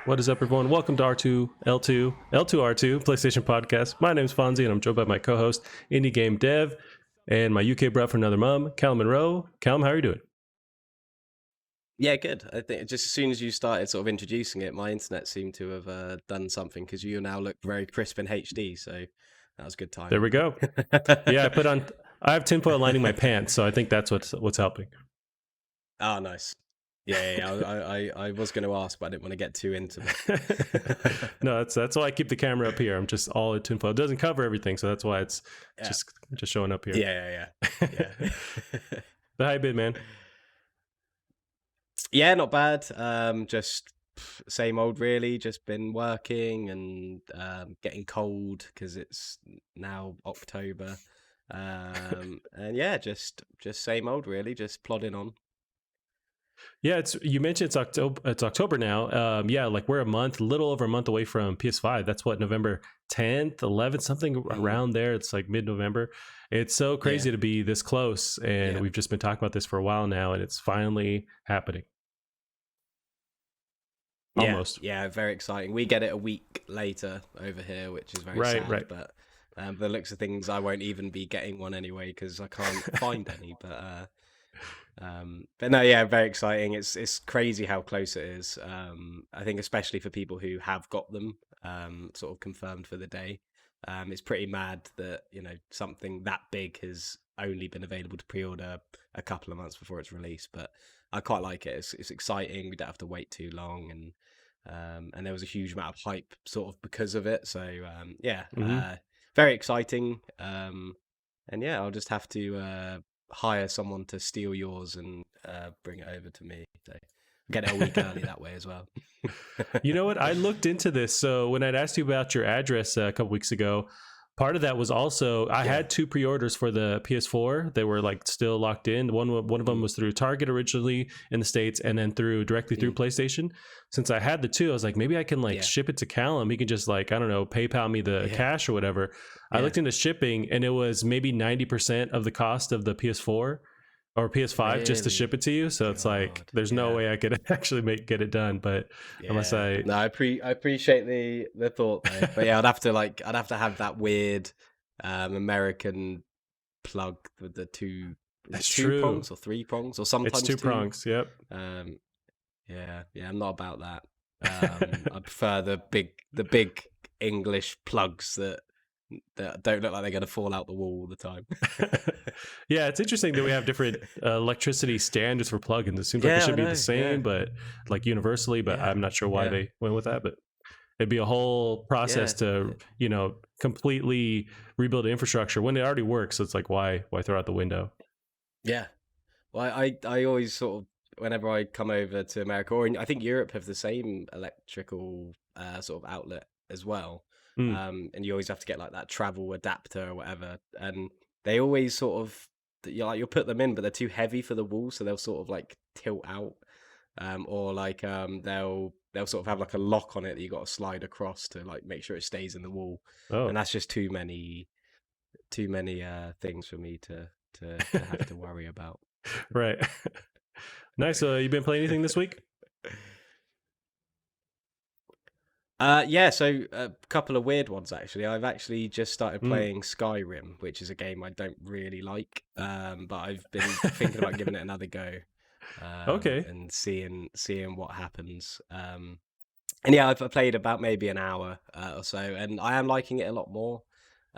What is up, everyone? Welcome to R2, L2, L2R2 PlayStation Podcast. My name's Fonzie, and I'm joined by my co-host, indie game dev, and my UK bro from another mum, Callum Monroe. Callum, how are you doing? Yeah, good. I think just as soon as you started sort of introducing it, my internet seemed to have done something because you now look very crisp in HD. So that was good There timing. we go. Yeah, I have tinfoil lining my pants, so I think that's what's helping. Oh, nice. Yeah. I was going to ask, but I didn't want to get too intimate. No, that's why I keep the camera up here. I'm just all in tinfoil. It doesn't cover everything, so that's why it's Yeah. just showing up here. Yeah. So how you been, man? Yeah, not bad. Just same old, really. Just been working and getting cold because it's now October. And yeah, just same old, really. Just plodding on. Yeah, you mentioned it's October. It's October now. Yeah, like we're a little over a month away from PS5. That's what, November 10th, 11th, something around there. It's like mid-November. It's so crazy Yeah. to be this close, and Yeah. we've just been talking about this for a while now, and it's finally happening. Almost. Yeah, very exciting. We get it a week later over here, which is very sad. Right. But the looks of things, I won't even be getting one anyway because I can't find any. But no, yeah, very exciting. It's crazy how close it is. I think especially for people who have got them sort of confirmed for the day. It's pretty mad that something that big has only been available to pre-order a couple of months before its release. But I quite like it. It's exciting. We don't have to wait too long, and there was a huge amount of hype sort of because of it. So very exciting. And yeah, I'll just have to hire someone to steal yours and bring it over to me. So get it a week early that way as well. You know what? I looked into this. So when I'd asked you about your address a couple weeks ago, part of that was also I had two pre-orders for the PS4. They were like still locked in. One of them was through Target originally in the States, and then directly through PlayStation. Since I had the two, I was like, maybe I can ship it to Callum. He can just I don't know, PayPal me the cash or whatever. I looked into shipping, and it was maybe 90% of the cost of the PS4 or PS5 just to ship it to you. So it's like there's no way I could actually get it done. But unless I appreciate the thought though. But yeah, I'd have to have that weird American plug with the two. That's two true. prongs or three prongs or sometimes it's two prongs. Yep. Yeah, I'm not about that. I prefer the big English plugs that don't look like they're going to fall out the wall all the time. Yeah, it's interesting that we have different electricity standards for plugins. It seems like it should be the same, but like universally. But I'm not sure why they went with that. But it'd be a whole process to completely rebuild infrastructure when it already works. So it's like why throw out the window? Yeah, well, I always sort of whenever I come over to America, or I think Europe have the same electrical sort of outlet as well. And you always have to get like that travel adapter or whatever, and they always sort of you'll put them in, but they're too heavy for the wall, so they'll sort of like tilt out, or like they'll sort of have like a lock on it that you got to slide across to like make sure it stays in the wall, and that's just too many things for me to have to worry about. Right. Nice. So you been playing anything this week? So a couple of weird ones actually. I've actually just started playing Skyrim, which is a game I don't really like, but I've been thinking about giving it another go. Okay. And seeing what happens. And yeah, I've played about maybe an hour or so, and I am liking it a lot more.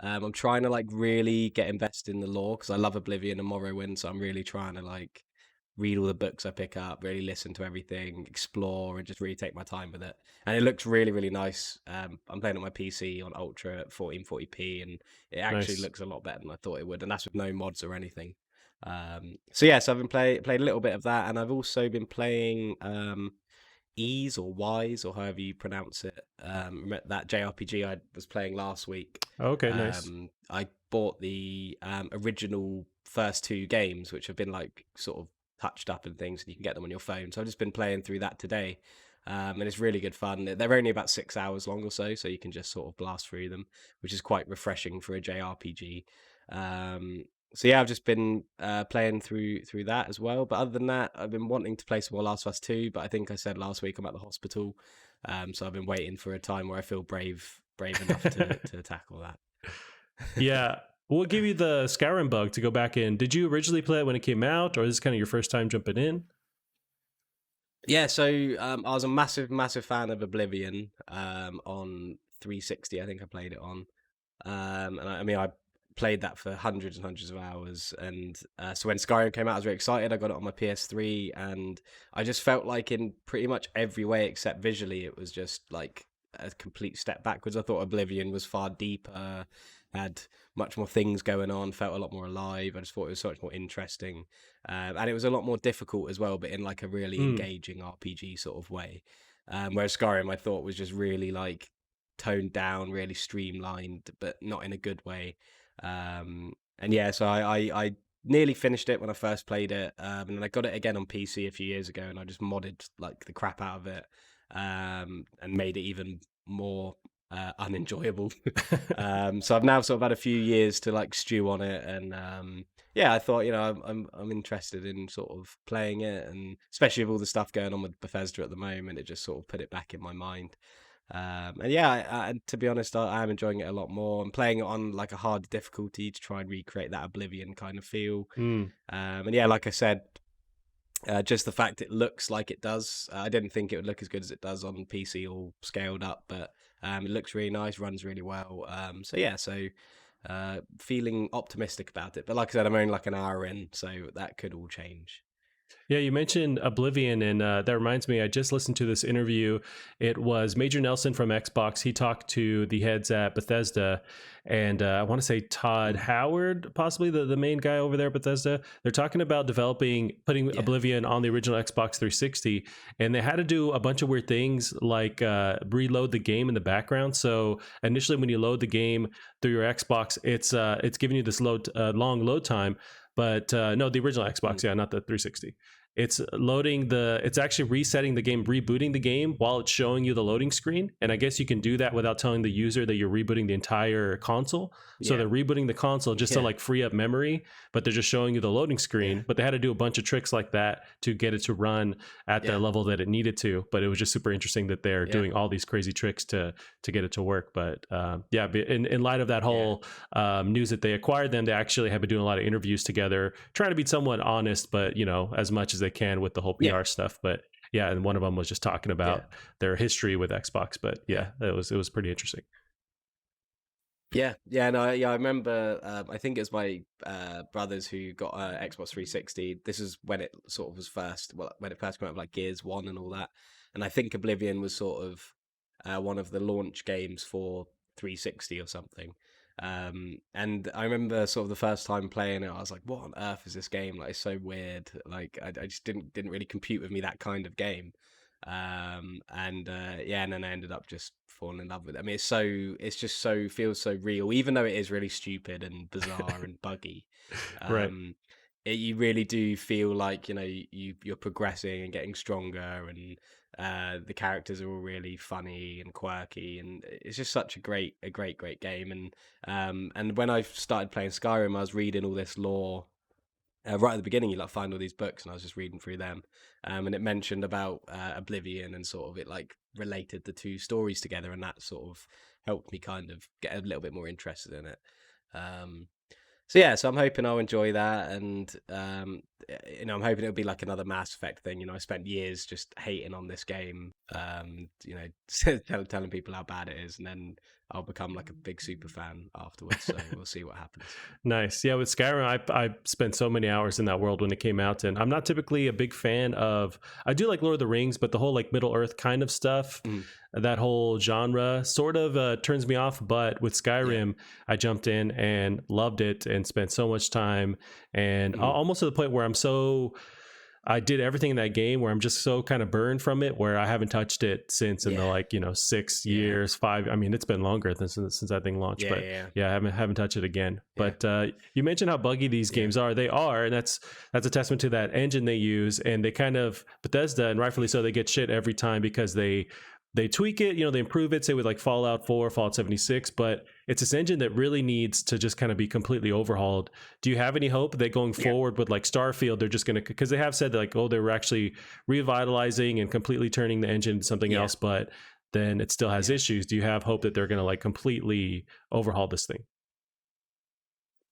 I'm trying to like really get invested in the lore because I love Oblivion and Morrowind, so I'm really trying to like read all the books I pick up, really listen to everything, explore, and just really take my time with it. And it looks really, really nice. I'm playing on my PC on Ultra at 1440p, and it actually looks a lot better than I thought it would, and that's with no mods or anything. So I've been played a little bit of that, and I've also been playing Ease or Wise or however you pronounce it. That JRPG I was playing last week. Okay, nice. I bought the original first two games, which have been like sort of touched up and things, and you can get them on your phone. So I've just been playing through that today, and it's really good fun. They're only about 6 hours long or so you can just sort of blast through them, which is quite refreshing for a JRPG. So yeah, I've just been playing through that as well. But other than that, I've been wanting to play some more Last of Us 2. But I think I said last week I'm at the hospital, so I've been waiting for a time where I feel brave enough to tackle that. Yeah. We'll give you the Skyrim bug to go back in. Did you originally play it when it came out, or is this kind of your first time jumping in? Yeah, so I was a massive fan of Oblivion on 360. I think I played it on, and I mean I played that for hundreds and hundreds of hours. And so when Skyrim came out, I was very excited. I got it on my PS3, and I just felt like in pretty much every way except visually, it was just like a complete step backwards. I thought Oblivion was far deeper, had much more things going on, felt a lot more alive. I just thought it was so much more interesting. And it was a lot more difficult as well, but in like a really engaging RPG sort of way. Whereas Skyrim, I thought was just really like toned down, really streamlined, but not in a good way. And yeah, so I nearly finished it when I first played it, and then I got it again on PC a few years ago, and I just modded like the crap out of it, and made it even more unenjoyable. So I've now sort of had a few years to like stew on it, and yeah, I thought, you know, I'm interested in sort of playing it, and especially with all the stuff going on with Bethesda at the moment, it just sort of put it back in my mind. And yeah, and to be honest, I am enjoying it a lot more. I'm playing it on like a hard difficulty to try and recreate that Oblivion kind of feel. And yeah, like I said, just the fact it looks like it does. I didn't think it would look as good as it does on PC all scaled up, but it looks really nice, runs really well. So yeah, so feeling optimistic about it. But like I said, I'm only like an hour in, so that could all change. Yeah, you mentioned Oblivion, and that reminds me, I just listened to this interview. It was Major Nelson from Xbox. He talked to the heads at Bethesda, and I want to say Todd Howard, possibly the main guy over there at Bethesda. They're talking about putting Oblivion on the original Xbox 360, and they had to do a bunch of weird things like reload the game in the background. So initially, when you load the game through your Xbox, it's giving you this long load time. But no, the original Xbox, yeah, not the 360. It's actually resetting the game, rebooting the game while it's showing you the loading screen. And I guess you can do that without telling the user that you're rebooting the entire console. So they're rebooting the console just to like free up memory, but they're just showing you the loading screen. But they had to do a bunch of tricks like that to get it to run at the level that it needed to. But it was just super interesting that they're doing all these crazy tricks to get it to work. But yeah, in light of that whole news that they acquired them, they actually have been doing a lot of interviews together, trying to be somewhat honest, but you know, as much as they can with the whole PR stuff. But yeah, and one of them was just talking about their history with Xbox. But yeah, it was pretty interesting. No, I remember. I think it was my brothers who got Xbox 360. This is when it sort of was when it first came out, like Gears 1 and all that. And I think Oblivion was sort of one of the launch games for 360 or something. And I remember sort of the first time playing it, I was like, "What on earth is this game? Like, it's so weird. Like, I just didn't really compute with me, that kind of game." And then I ended up just falling in love with it. I mean, feels so real, even though it is really stupid and bizarre and buggy. Right. You really do feel like, you know, you're progressing and getting stronger, and the characters are all really funny and quirky, and it's just such a great game. And when I started playing Skyrim, I was reading all this lore. Right at the beginning, you like find all these books, and I was just reading through them, and it mentioned about Oblivion, and sort of it like related the two stories together, and that sort of helped me kind of get a little bit more interested in it. So I'm hoping I'll enjoy that, and you know, I'm hoping it'll be like another Mass Effect thing. You know, I spent years just hating on this game, you know, telling people how bad it is, and then I'll become like a big super fan afterwards. So we'll see what happens. Nice. Yeah, with Skyrim, I spent so many hours in that world when it came out, and I'm not typically a big fan of. I do like Lord of the Rings, but the whole like Middle Earth kind of stuff, that whole genre sort of turns me off. But with Skyrim, I jumped in and loved it, and spent so much time, and almost to the point where I did everything in that game where I'm just so kind of burned from it, where I haven't touched it since in the like, you know, 6 years, 5. I mean, it's been longer than since that thing launched, but I haven't touched it again. But you mentioned how buggy these games are. They are, and that's a testament to that engine they use. And they kind of, Bethesda, and rightfully so, they get shit every time because they they tweak it, they improve it, say with like Fallout 4, Fallout 76, but it's this engine that really needs to just kind of be completely overhauled. Do you have any hope that going Yeah. forward with like Starfield, they're just going to, because they have said that like, oh, they were actually revitalizing and completely turning the engine into something Yeah. else, but then it still has issues. Do you have hope that they're going to like completely overhaul this thing?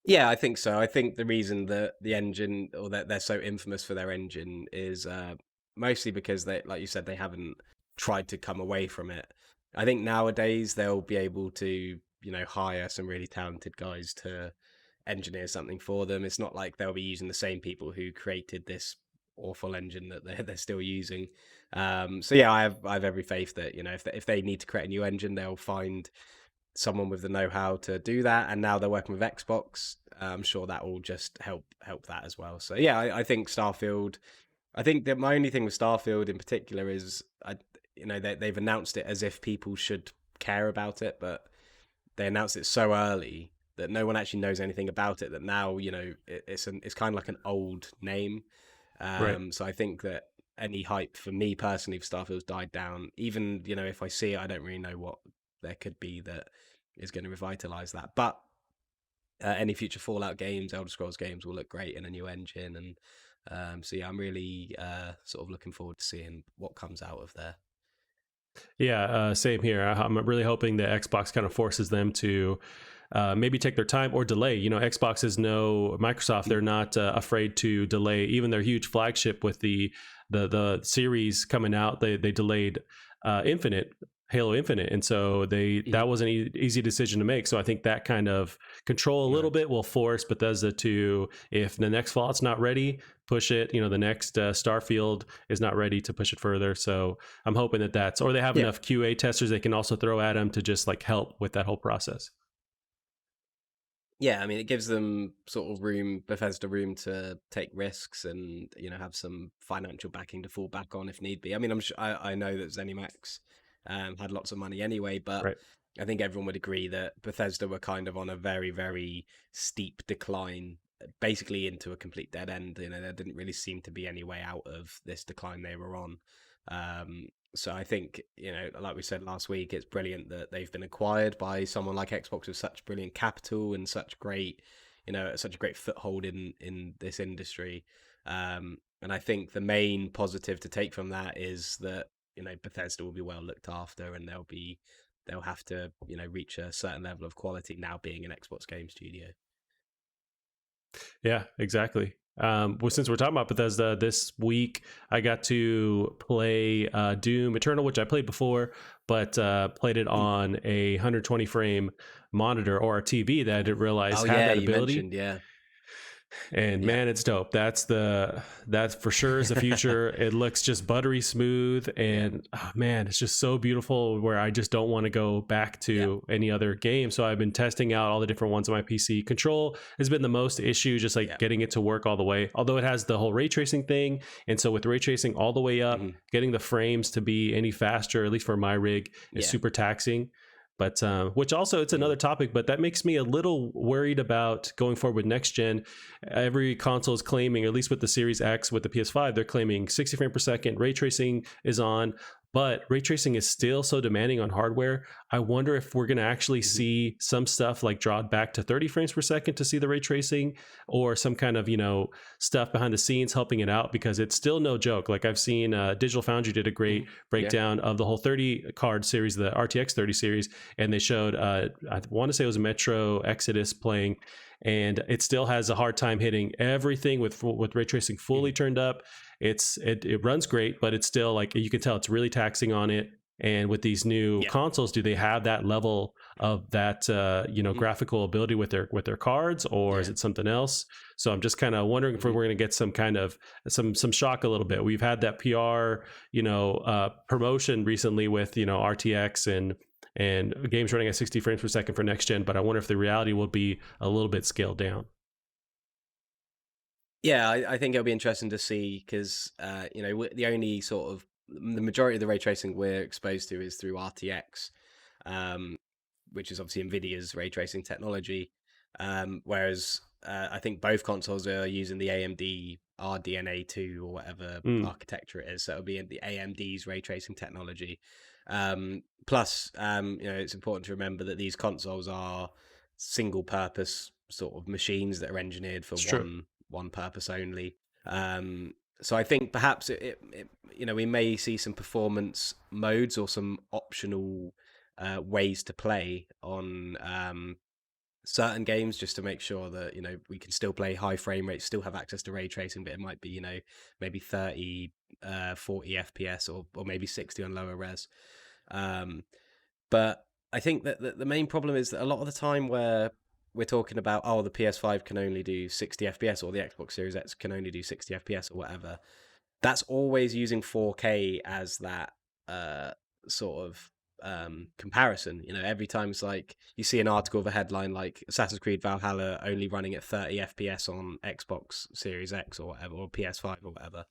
Yeah, I think so. I think the reason that the engine, or that they're so infamous for their engine, is mostly because they, like you said, they haven't tried to come away from it. I think nowadays they'll be able to, hire some really talented guys to engineer something for them. It's not like they'll be using the same people who created this awful engine that they're still using. So yeah, I have every faith that if they need to create a new engine, they'll find someone with the know-how to do that, and now they're working with Xbox. I'm sure that will just help that as well. So yeah, I think Starfield. I think that my only thing with Starfield in particular is they've announced it as if people should care about it, but they announced it so early that no one actually knows anything about it. That now it's kind of like an old name. Right. So I think that any hype for me personally for Starfield's died down. Even if I see it, I don't really know what there could be that is going to revitalize that. But any future Fallout games, Elder Scrolls games will look great in a new engine, and so yeah, I'm really sort of looking forward to seeing what comes out of there. Yeah, same here. I'm really hoping that Xbox kind of forces them to maybe take their time or delay. Xbox is no Microsoft. They're not afraid to delay even their huge flagship with the series coming out. They delayed Halo Infinite, and so that was an easy decision to make. So I think that kind of control a little bit will force Bethesda to, if the next Fallout's not ready, push it. The next Starfield is not ready to push it further. So I'm hoping that or they have enough QA testers they can also throw at them to just like help with that whole process. Yeah, I mean, it gives them sort of Bethesda room to take risks and have some financial backing to fall back on if need be. I mean, I know that ZeniMax had lots of money anyway, but Right. I think everyone would agree that Bethesda were kind of on a very, very steep decline, basically into a complete dead end. There didn't really seem to be any way out of this decline they were on. So I think, like we said last week, it's brilliant that they've been acquired by someone like Xbox with such brilliant capital and such a great foothold in this industry. And I think the main positive to take from that is that, Bethesda will be well looked after, and they'll have to, reach a certain level of quality now being an Xbox game studio. Yeah, exactly. Well, since we're talking about Bethesda, this week I got to play Doom Eternal, which I played before, but played it on a 120 frame monitor or a TV that I didn't realize had that ability. Yeah. And man, it's dope. That for sure is the future. It looks just buttery smooth, and man, it's just so beautiful. Where I just don't want to go back to any other game. So I've been testing out all the different ones on my PC. Control has been the most issue, just like getting it to work all the way. Although it has the whole ray tracing thing, and so with ray tracing all the way up, getting the frames to be any faster, at least for my rig, is super taxing. But which also it's another topic, but that makes me a little worried about going forward with next gen. Every console is claiming, at least with the Series X, with the PS5, they're claiming 60 frames per second. Ray tracing is on, but ray tracing is still so demanding on hardware. I wonder if we're going to actually see some stuff like drawn back to 30 frames per second to see the ray tracing, or some kind of stuff behind the scenes helping it out, because it's still no joke. Like I've seen Digital Foundry did a great breakdown of the whole 30 card series, the RTX 30 series, and they showed I want to say it was a Metro Exodus playing, and it still has a hard time hitting everything with ray tracing fully turned up. It runs great, but it's still like you can tell it's really taxing on it. And with these new consoles, do they have that level of that graphical ability with their cards, or is it something else? So I'm just kind of wondering if we're going to get some kind of some shock a little bit. We've had that PR promotion recently with RTX and games running at 60 frames per second for next gen, but I wonder if the reality will be a little bit scaled down. Yeah, I think it'll be interesting to see, because the only sort of the majority of the ray tracing we're exposed to is through RTX, which is obviously Nvidia's ray tracing technology. Whereas I think both consoles are using the AMD RDNA 2 or whatever architecture it is, so it'll be in the AMD's ray tracing technology. Plus, it's important to remember that these consoles are single-purpose sort of machines that are engineered for It's true. one purpose only. So I think perhaps we may see some performance modes or some optional ways to play on certain games, just to make sure that we can still play high frame rates, still have access to ray tracing, but it might be maybe 30 40 fps, or maybe 60 on lower res. But I think that the main problem is that a lot of the time where we're talking about, the PS5 can only do 60 fps, or the Xbox Series X can only do 60 fps or whatever, that's always using 4K as that sort of comparison. Every time it's like you see an article of a headline like Assassin's Creed Valhalla only running at 30 FPS on Xbox Series X or whatever, or PS5 or whatever,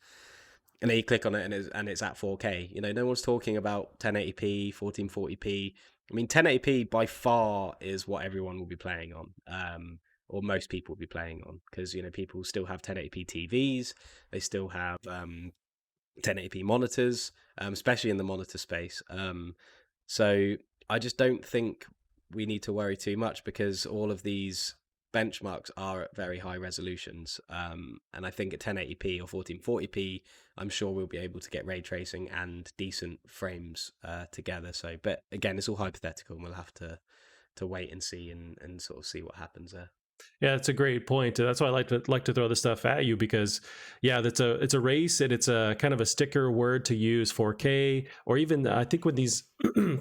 and then you click on it and it's at 4K. No one's talking about 1080p, 1440p. I mean, 1080p by far is what everyone will be playing on. Or most people will be playing on, because people still have 1080p TVs, they still have 1080p monitors, especially in the monitor space. So I just don't think we need to worry too much, because all of these benchmarks are at very high resolutions. And I think at 1080p or 1440p, I'm sure we'll be able to get ray tracing and decent frames together. So, but again, it's all hypothetical, and we'll have to wait and see, and sort of see what happens there. Yeah, that's a great point. That's why I like to throw this stuff at you, because it's a race, and it's a kind of a sticker word to use, 4K, or even I think when these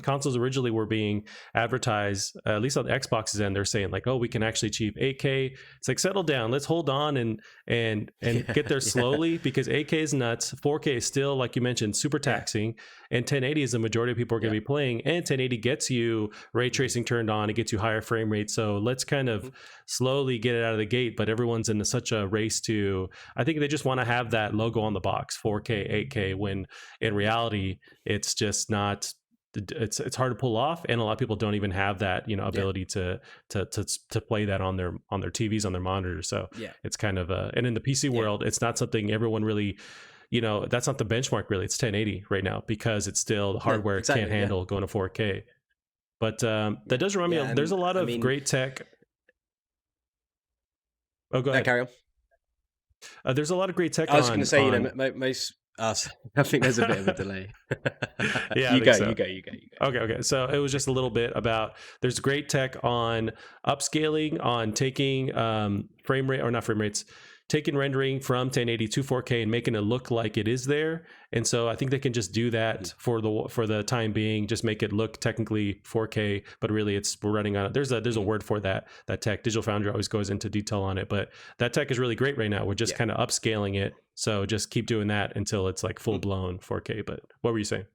consoles originally were being advertised, at least on the Xbox's end, they're saying like, oh, we can actually achieve 8K. It's like, settle down, let's hold on and get there slowly, because 8K is nuts. 4K is still, like you mentioned, super taxing, and 1080 is the majority of people are going to be playing, and 1080 gets you ray tracing turned on, it gets you higher frame rate. So let's kind of slowly get it out of the gate, but everyone's in such a race to, I think they just want to have that logo on the box, 4K, 8K, when in reality it's just not. It's hard to pull off, and a lot of people don't even have that ability to play that on their TVs, on their monitors. So it's kind of and in the PC world, it's not something everyone really, that's not the benchmark really. It's 1080 right now, because it's still the hardware can't handle going to 4K. But that does remind me, there's a lot of great tech. Oh, go ahead. Carry on. There's a lot of great tech. I was going to say, most. I think there's a bit of a delay. Yeah, you go. Okay. So it was just a little bit about, there's great tech on upscaling, on taking taking rendering from 1080 to 4K and making it look like it is there. And so I think they can just do that for the time being, just make it look technically 4K, but really we're running on it. There's a word for that tech. Digital Foundry always goes into detail on it, but that tech is really great right now. We're just kind of upscaling it. So just keep doing that until it's like full blown 4K. But what were you saying?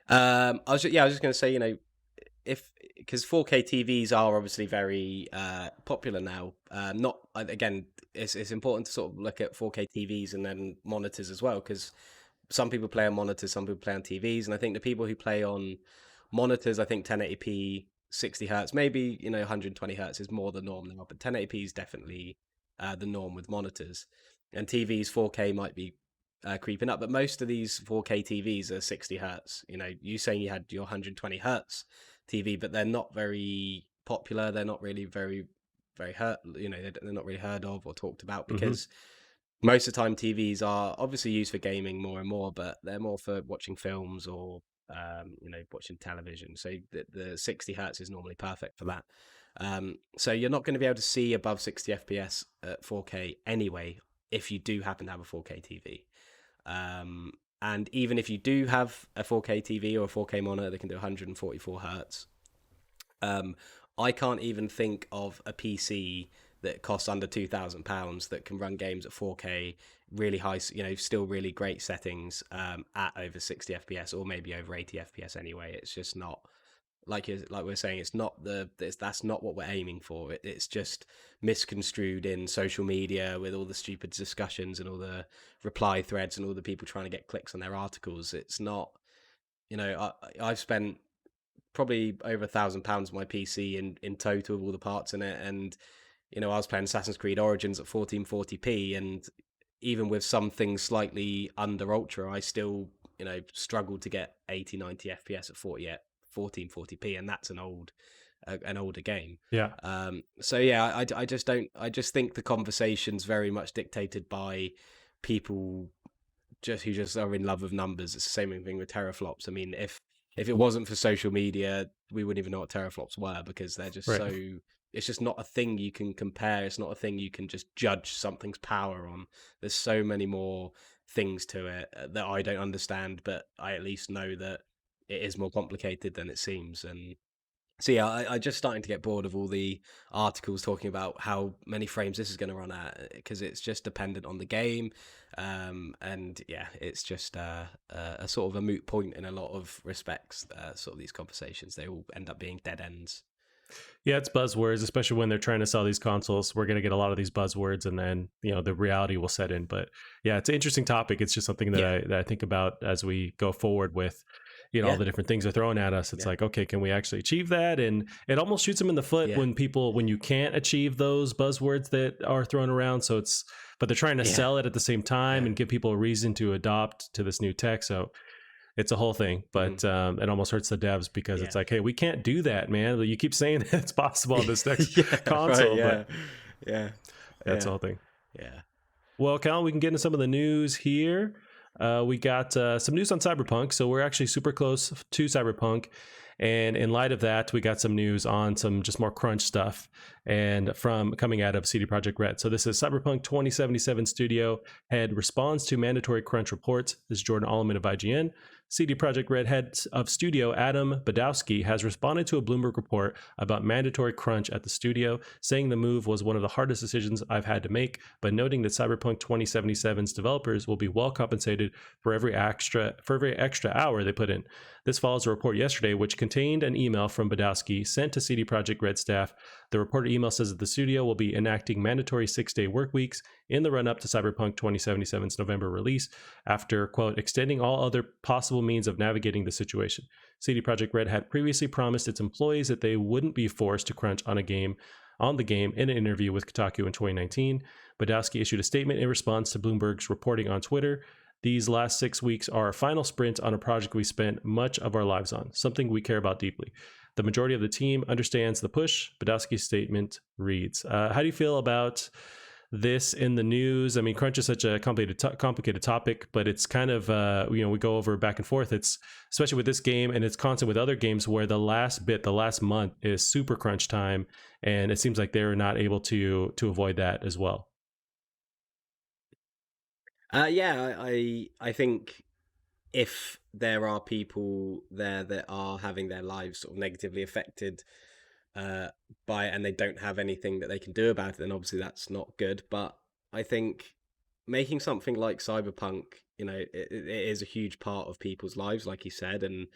I was just going to say, because 4K TVs are obviously very popular now. It's important to sort of look at 4K TVs and then monitors as well, because some people play on monitors, some people play on TVs, and I think the people who play on monitors, I think 1080p, 60 hertz, maybe 120 hertz is more the norm now, but 1080p is definitely the norm with monitors. And TVs, 4K might be creeping up, but most of these 4K TVs are 60 hertz. You saying you had your 120 hertz TV, but they're not very popular. They're not really very, very they're not really heard of or talked about, because most of the time TVs are obviously used for gaming more and more, but they're more for watching films or watching television. So the 60 hertz is normally perfect for that. So you're not going to be able to see above 60 FPS at 4K anyway, if you do happen to have a 4K TV. And even if you do have a 4K TV or a 4K monitor that can do 144 hertz, I can't even think of a PC that costs under £2,000 that can run games at 4K, really high, still really great settings at over 60 FPS or maybe over 80 FPS anyway. It's just not, like we're saying, that's not what we're aiming for. It's just misconstrued in social media with all the stupid discussions and all the reply threads and all the people trying to get clicks on their articles. It's not, I've spent probably over £1,000 on my PC in total, all the parts in it, and I was playing Assassin's Creed Origins at 1440p, and even with some things slightly under ultra, I still struggle to get 80, 90 FPS at 1440p, and that's an older game. Yeah. So yeah, I just don't. I just think the conversation's very much dictated by people who just are in love with numbers. It's the same thing with teraflops. I mean, if it wasn't for social media, we wouldn't even know what teraflops were, because they're just Right. so. It's just not a thing you can compare. It's not a thing you can just judge something's power on. There's so many more things to it that I don't understand, but I at least know that it is more complicated than it seems. And so yeah, I just starting to get bored of all the articles talking about how many frames this is going to run at, because it's just dependent on the game, and yeah, it's just a sort of a moot point in a lot of respects. Sort of these conversations, they all end up being dead ends. Yeah, it's buzzwords, especially when they're trying to sell these consoles. We're going to get a lot of these buzzwords, and then the reality will set in. But yeah, it's an interesting topic. It's just something that I think about as we go forward with all the different things they're throwing at us. It's like, okay, can we actually achieve that? And it almost shoots them in the foot when you can't achieve those buzzwords that are thrown around. So but they're trying to sell it at the same time and give people a reason to adopt to this new tech. So it's a whole thing, but it almost hurts the devs, because it's like, hey, we can't do that, man. You keep saying that it's possible on this next console, right, but that's the whole thing. Yeah. Well, Cal, we can get into some of the news here. We got some news on Cyberpunk, so we're actually super close to Cyberpunk. And in light of that, we got some news on some just more crunch stuff, and from coming out of CD Projekt Red. So this is Cyberpunk 2077 studio head responds to mandatory crunch reports. This is Jordan Alleman of IGN. CD Projekt Red head of studio Adam Badowski has responded to a Bloomberg report about mandatory crunch at the studio, saying the move was one of the hardest decisions I've had to make, but noting that Cyberpunk 2077's developers will be well compensated for every extra hour they put in. This follows a report yesterday which contained an email from Badowski sent to CD Projekt Red staff. The reported email says that the studio will be enacting mandatory 6-day work weeks in the run-up to Cyberpunk 2077's November release, after, quote, extending all other possible means of navigating the situation. CD Projekt Red had previously promised its employees that they wouldn't be forced to crunch on the game in an interview with Kotaku in 2019. Badowski issued a statement in response to Bloomberg's reporting on Twitter. These last 6 weeks are our final sprint on a project we spent much of our lives on, something we care about deeply. The majority of the team understands the push. Badowski's statement reads, how do you feel about this in the news? I mean, crunch is such a complicated topic, but it's kind of, we go over back and forth. It's especially with this game, and it's constant with other games where the last month is super crunch time. And it seems like they're not able to avoid that as well. I think if there are people there that are having their lives sort of negatively affected by it, and they don't have anything that they can do about it, then obviously that's not good. But I think making something like Cyberpunk, it is a huge part of people's lives, like you said. And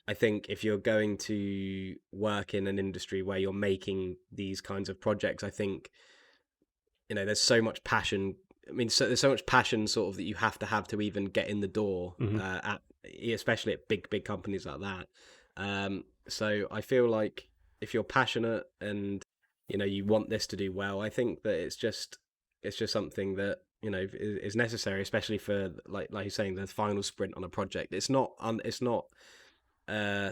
I think if you're going to work in an industry where you're making these kinds of projects, I think, there's so much passion. I mean, there's so much passion sort of that you have to even get in the door, especially at big companies like that. So I feel like if you're passionate and you want this to do well, I think that it's just something that is necessary, especially for like you're saying, the final sprint on a project. It's not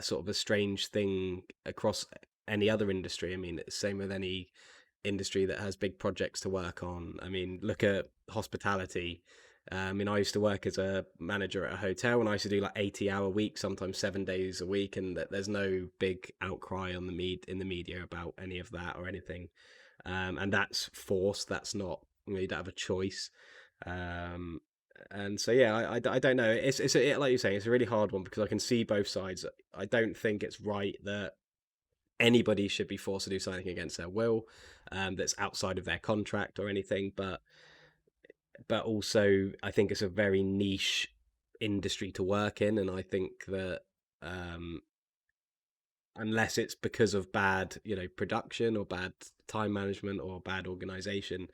sort of a strange thing across any other industry. I mean, it's the same with any industry that has big projects to work on. I mean, look at hospitality. I mean, I used to work as a manager at a hotel, and I used to do like 80-hour weeks, sometimes 7 days a week, and there's no big outcry on in the media about any of that or anything. And that's forced. That's not, you don't have a choice. And so yeah, I don't know. It's like you're saying, it's a really hard one, because I can see both sides. I don't think it's right that anybody should be forced to do something against their will, that's outside of their contract or anything. But also, I think it's a very niche industry to work in, and I think that unless it's because of bad, production or bad time management or bad organization,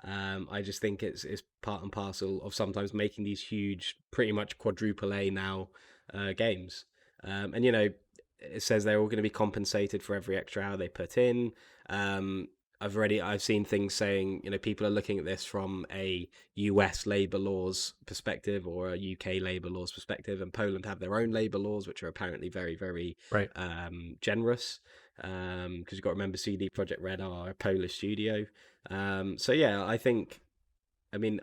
I just think it's part and parcel of sometimes making these huge, pretty much quadruple A now games. And it says they're all going to be compensated for every extra hour they put in. I've seen things saying, people are looking at this from a US labor laws perspective or a UK labor laws perspective, and Poland have their own labor laws, which are apparently very, very Right. generous. Because you've got to remember, CD Projekt Red are a Polish studio. So yeah, I mean,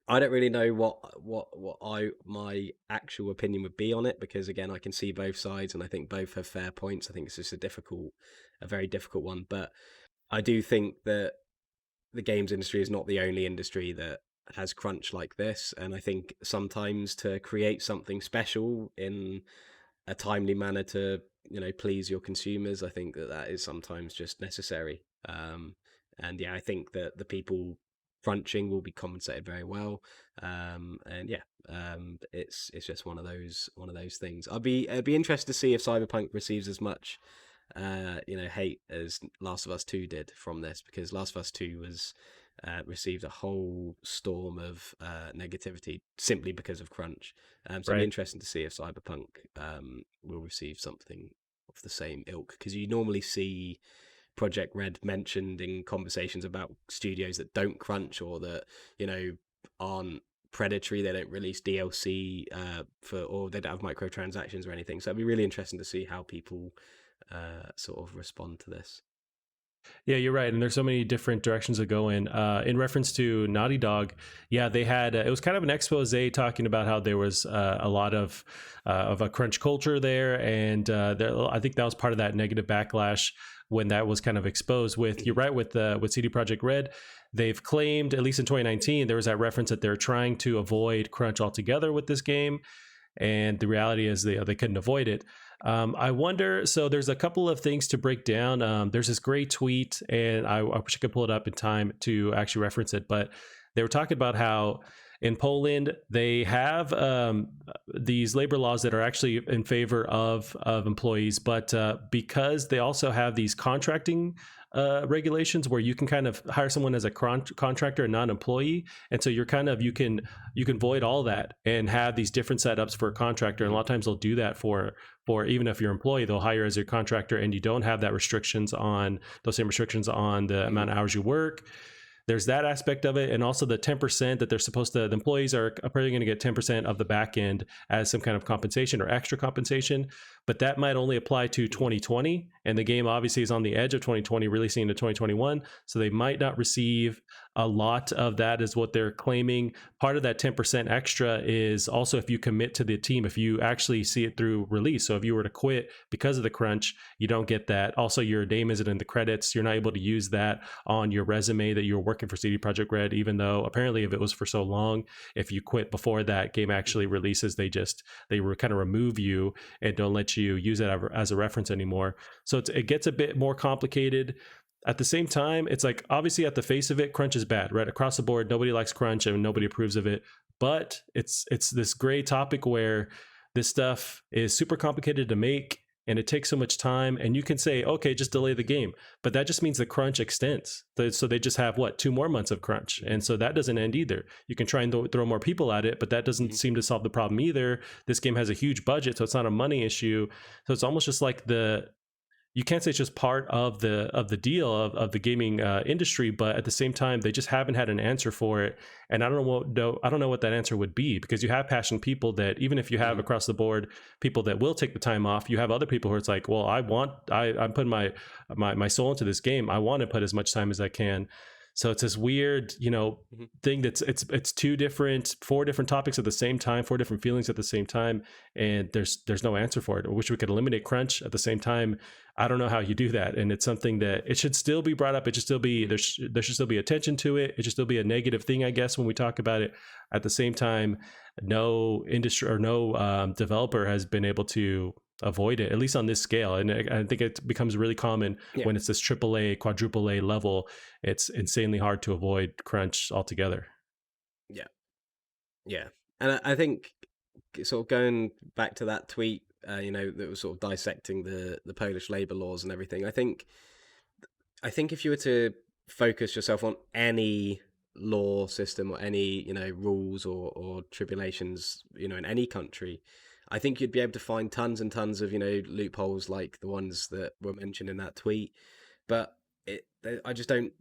I don't really know what I my actual opinion would be on it, because again, I can see both sides, and I think both have fair points. I think it's just a very difficult one, but I do think that the games industry is not the only industry that has crunch like this, and I think sometimes to create something special in a timely manner to please your consumers, I think that is sometimes just necessary. And yeah, I think that the people crunching will be compensated very well. And yeah, it's just one of those things. I'd be interested to see if Cyberpunk receives as much hate as Last of Us 2 did from this, because Last of Us 2 was received a whole storm of negativity simply because of crunch. So it'd be Right. interesting to see if Cyberpunk will receive something of the same ilk, because you normally see Project Red mentioned in conversations about studios that don't crunch, or that aren't predatory. They don't release DLC or they don't have microtransactions or anything. So it'd be really interesting to see how people sort of respond to this. Yeah, you're right, and there's so many different directions to go in. In reference to Naughty Dog, yeah, they had it was kind of an expose talking about how there was a lot of a crunch culture there, and I think that was part of that negative backlash when that was kind of exposed. You're right, with CD Projekt Red, they've claimed, at least in 2019, there was that reference that they're trying to avoid crunch altogether with this game, and the reality is they couldn't avoid it. I wonder. So there's a couple of things to break down. There's this great tweet, and I wish I could pull it up in time to actually reference it. But they were talking about how in Poland they have these labor laws that are actually in favor of employees, but because they also have these contracting regulations where you can kind of hire someone as a contractor and not an employee, and so you can void all that and have these different setups for a contractor. And a lot of times they'll do that for even if you're an employee, they'll hire as your contractor, and you don't have that restrictions on those same restrictions on the amount of hours you work. There's that aspect of it, and also the 10% that they're supposed to. The employees are probably going to get 10% of the back end as some kind of compensation or extra compensation, but that might only apply to 2020, and the game obviously is on the edge of 2020 releasing into 2021, so they might not receive a lot of that, is what they're claiming. Part of that 10% extra is also if you commit to the team, if you actually see it through release. So if you were to quit because of the crunch, you don't get that. Also, your name isn't in the credits. You're not able to use that on your resume that you were working for CD Projekt Red, even though apparently if it was for so long, if you quit before that game actually releases, they were kind of remove you and don't let you use it as a reference anymore. So it gets a bit more complicated. At the same time, it's like, obviously at the face of it, crunch is bad, right? Across the board, nobody likes crunch and nobody approves of it. But it's this gray topic where this stuff is super complicated to make, and it takes so much time, and you can say, okay, just delay the game, but that just means the crunch extends. So they just have 2 more months of crunch, and so that doesn't end either. You can try and throw more people at it, but that doesn't seem to solve the problem either. This game has a huge budget, so it's not a money issue. So it's almost just like you can't say it's just part of the deal of the gaming industry, but at the same time, they just haven't had an answer for it. And I don't know what that answer would be, because you have passionate people that, even if you have across the board people that will take the time off, you have other people who it's like, well, I'm putting my soul into this game. I want to put as much time as I can. So it's this weird, thing that's it's 4 different topics at the same time, 4 different feelings at the same time, and there's no answer for it. I wish we could eliminate crunch. At the same time, I don't know how you do that, and it's something that it should still be brought up. It should still be there should still be attention to it. It should still be a negative thing, I guess, when we talk about it. At the same time, no industry or no developer has been able to avoid it, at least on this scale. And I think it becomes really common when it's this AAA, quadruple A level. It's insanely hard to avoid crunch altogether. Yeah, yeah, and I think sort of going back to that tweet, that was sort of dissecting the Polish labor laws and everything. I think if you were to focus yourself on any law system or any rules or tribulations in any country, I think you'd be able to find tons and tons of loopholes like the ones that were mentioned in that tweet. But I just don't,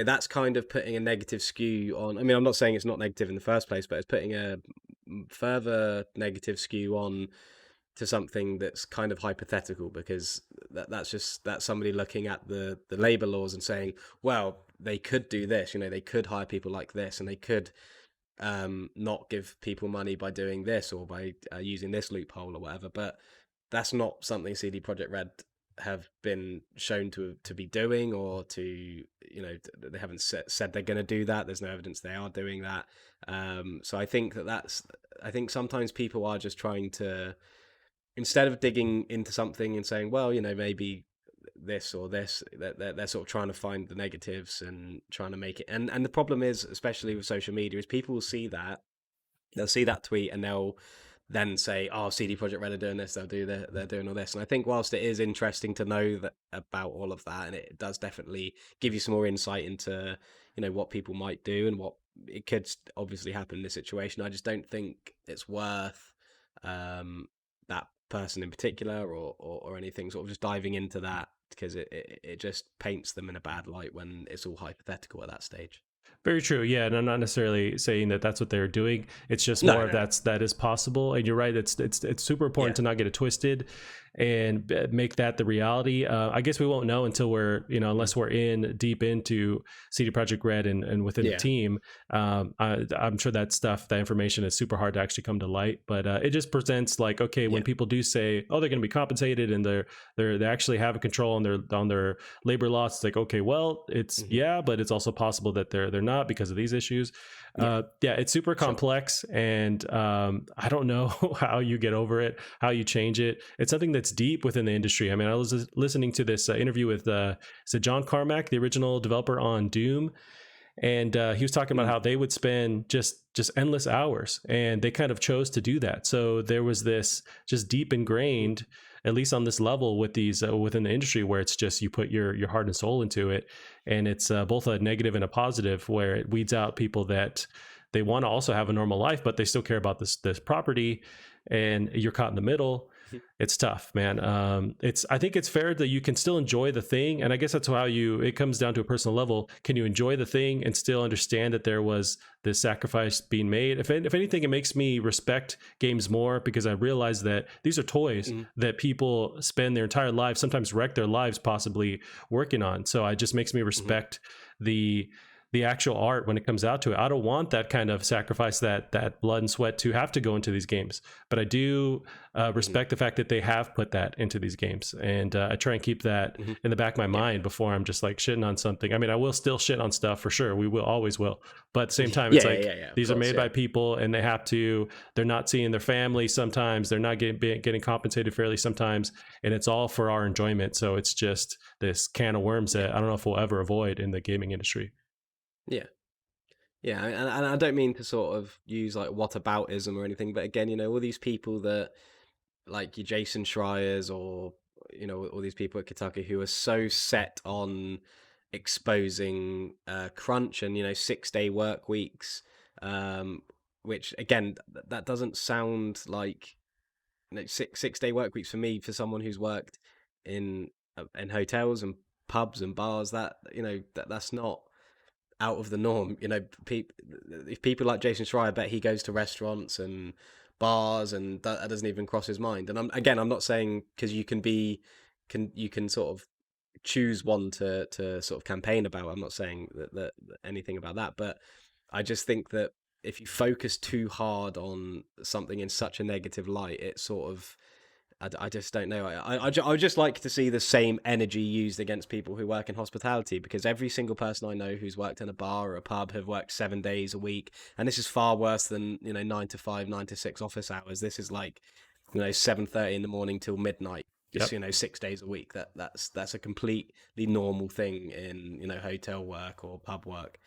that's kind of putting a negative skew on. I mean, I'm not saying it's not negative in the first place, but it's putting a further negative skew on to something that's kind of hypothetical, because that's somebody looking at the labor laws and saying, well, they could do this, they could hire people like this, and they could not give people money by doing this, or by using this loophole or whatever. But that's not something CD Projekt Red have been shown to be doing, or they haven't said they're going to do that. There's no evidence they are doing that. So I think I think sometimes people are just trying to, instead of digging into something and saying, well, maybe this or this, they're sort of trying to find the negatives and trying to make it. And the problem is, especially with social media, is people will see that, they'll see that tweet, and they'll then say, oh, CD Projekt Red are doing this, they're doing all this. And I think whilst it is interesting to know that about all of that, and it does definitely give you some more insight into what people might do and what it could obviously happen in this situation, I just don't think it's worth that person in particular, or anything, sort of just diving into that, because it just paints them in a bad light when it's all hypothetical at that stage. Very true. Yeah, and I'm not necessarily saying that that's what they're doing. It's just No, more of no. that is possible. And you're right. It's super important to not get it twisted and make that the reality. I guess we won't know until we're, unless we're deep into CD Projekt Red and within the team. I'm sure that information is super hard to actually come to light. But it just presents like, okay, when people do say, oh, they're going to be compensated and they actually have a control on their labor laws, it's like, okay, well, it's but it's also possible that they're not because of these issues. It's super complex, and I don't know how you get over it, how you change it. It's something that's deep within the industry. I mean, I was listening to this interview with John Carmack, the original developer on Doom, and he was talking about how they would spend just endless hours, and they kind of chose to do that. So there was this just deep ingrained, at least on this level, with these within the industry, where it's just you put your heart and soul into it, and it's both a negative and a positive, where it weeds out people that they want to also have a normal life, but they still care about this property, and you're caught in the middle. It's tough, man. I think it's fair that you can still enjoy the thing, and I guess that's how it comes down to a personal level. Can you enjoy the thing and still understand that there was this sacrifice being made? If anything, it makes me respect games more, because I realize that these are toys that people spend their entire lives, sometimes wreck their lives possibly working on. So it just makes me respect the actual art when it comes out to it. I don't want that kind of sacrifice, that blood and sweat to have to go into these games, but I do respect the fact that they have put that into these games, and I try and keep that in the back of my mind before I'm just like shitting on something. I mean, I will still shit on stuff for sure, we will always will, but at the same time, it's these are made by people, and they're not seeing their family sometimes, they're not getting compensated fairly sometimes, and it's all for our enjoyment. So it's just this can of worms that I don't know if we'll ever avoid in the gaming industry. Yeah, and I don't mean to sort of use like whataboutism or anything, but again, all these people that, like your Jason Schreiers, or all these people at Kotaku, who are so set on exposing crunch and 6-day work weeks, which again, that doesn't sound like 6-day work weeks for me, for someone who's worked in hotels and pubs and bars. That's not out of the norm. If people like Jason Schreier, I bet he goes to restaurants and bars, and that doesn't even cross his mind. And I'm not saying, because you can sort of choose one to sort of campaign about. I'm not saying that anything about that, but I just think that if you focus too hard on something in such a negative light, it sort of, I just don't know. I would just like to see the same energy used against people who work in hospitality, because every single person I know who's worked in a bar or a pub have worked 7 days a week, and this is far worse than 9 to 5, 9 to 6 office hours. This is like 7:30 in the morning till midnight. Just 6 days a week. That's a completely normal thing in hotel work or pub work.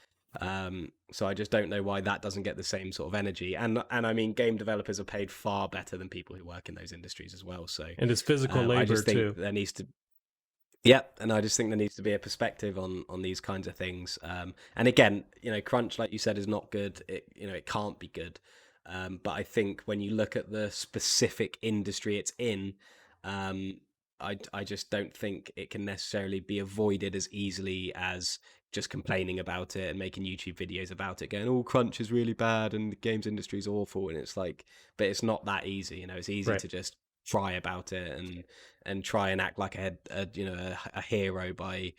So I just don't know why that doesn't get the same sort of energy. And I mean, game developers are paid far better than people who work in those industries as well. So, and it's physical labor I just think too. there needs to, and I just think there needs to be a perspective on these kinds of things. And again, crunch, like you said, is not good. It can't be good. But I think when you look at the specific industry it's in, I just don't think it can necessarily be avoided as easily as just complaining about it and making YouTube videos about it, going, "Oh, crunch is really bad and the games industry is awful," and it's like, but it's not that easy. You know, it's easy Right. to just cry about it and try and act like a hero by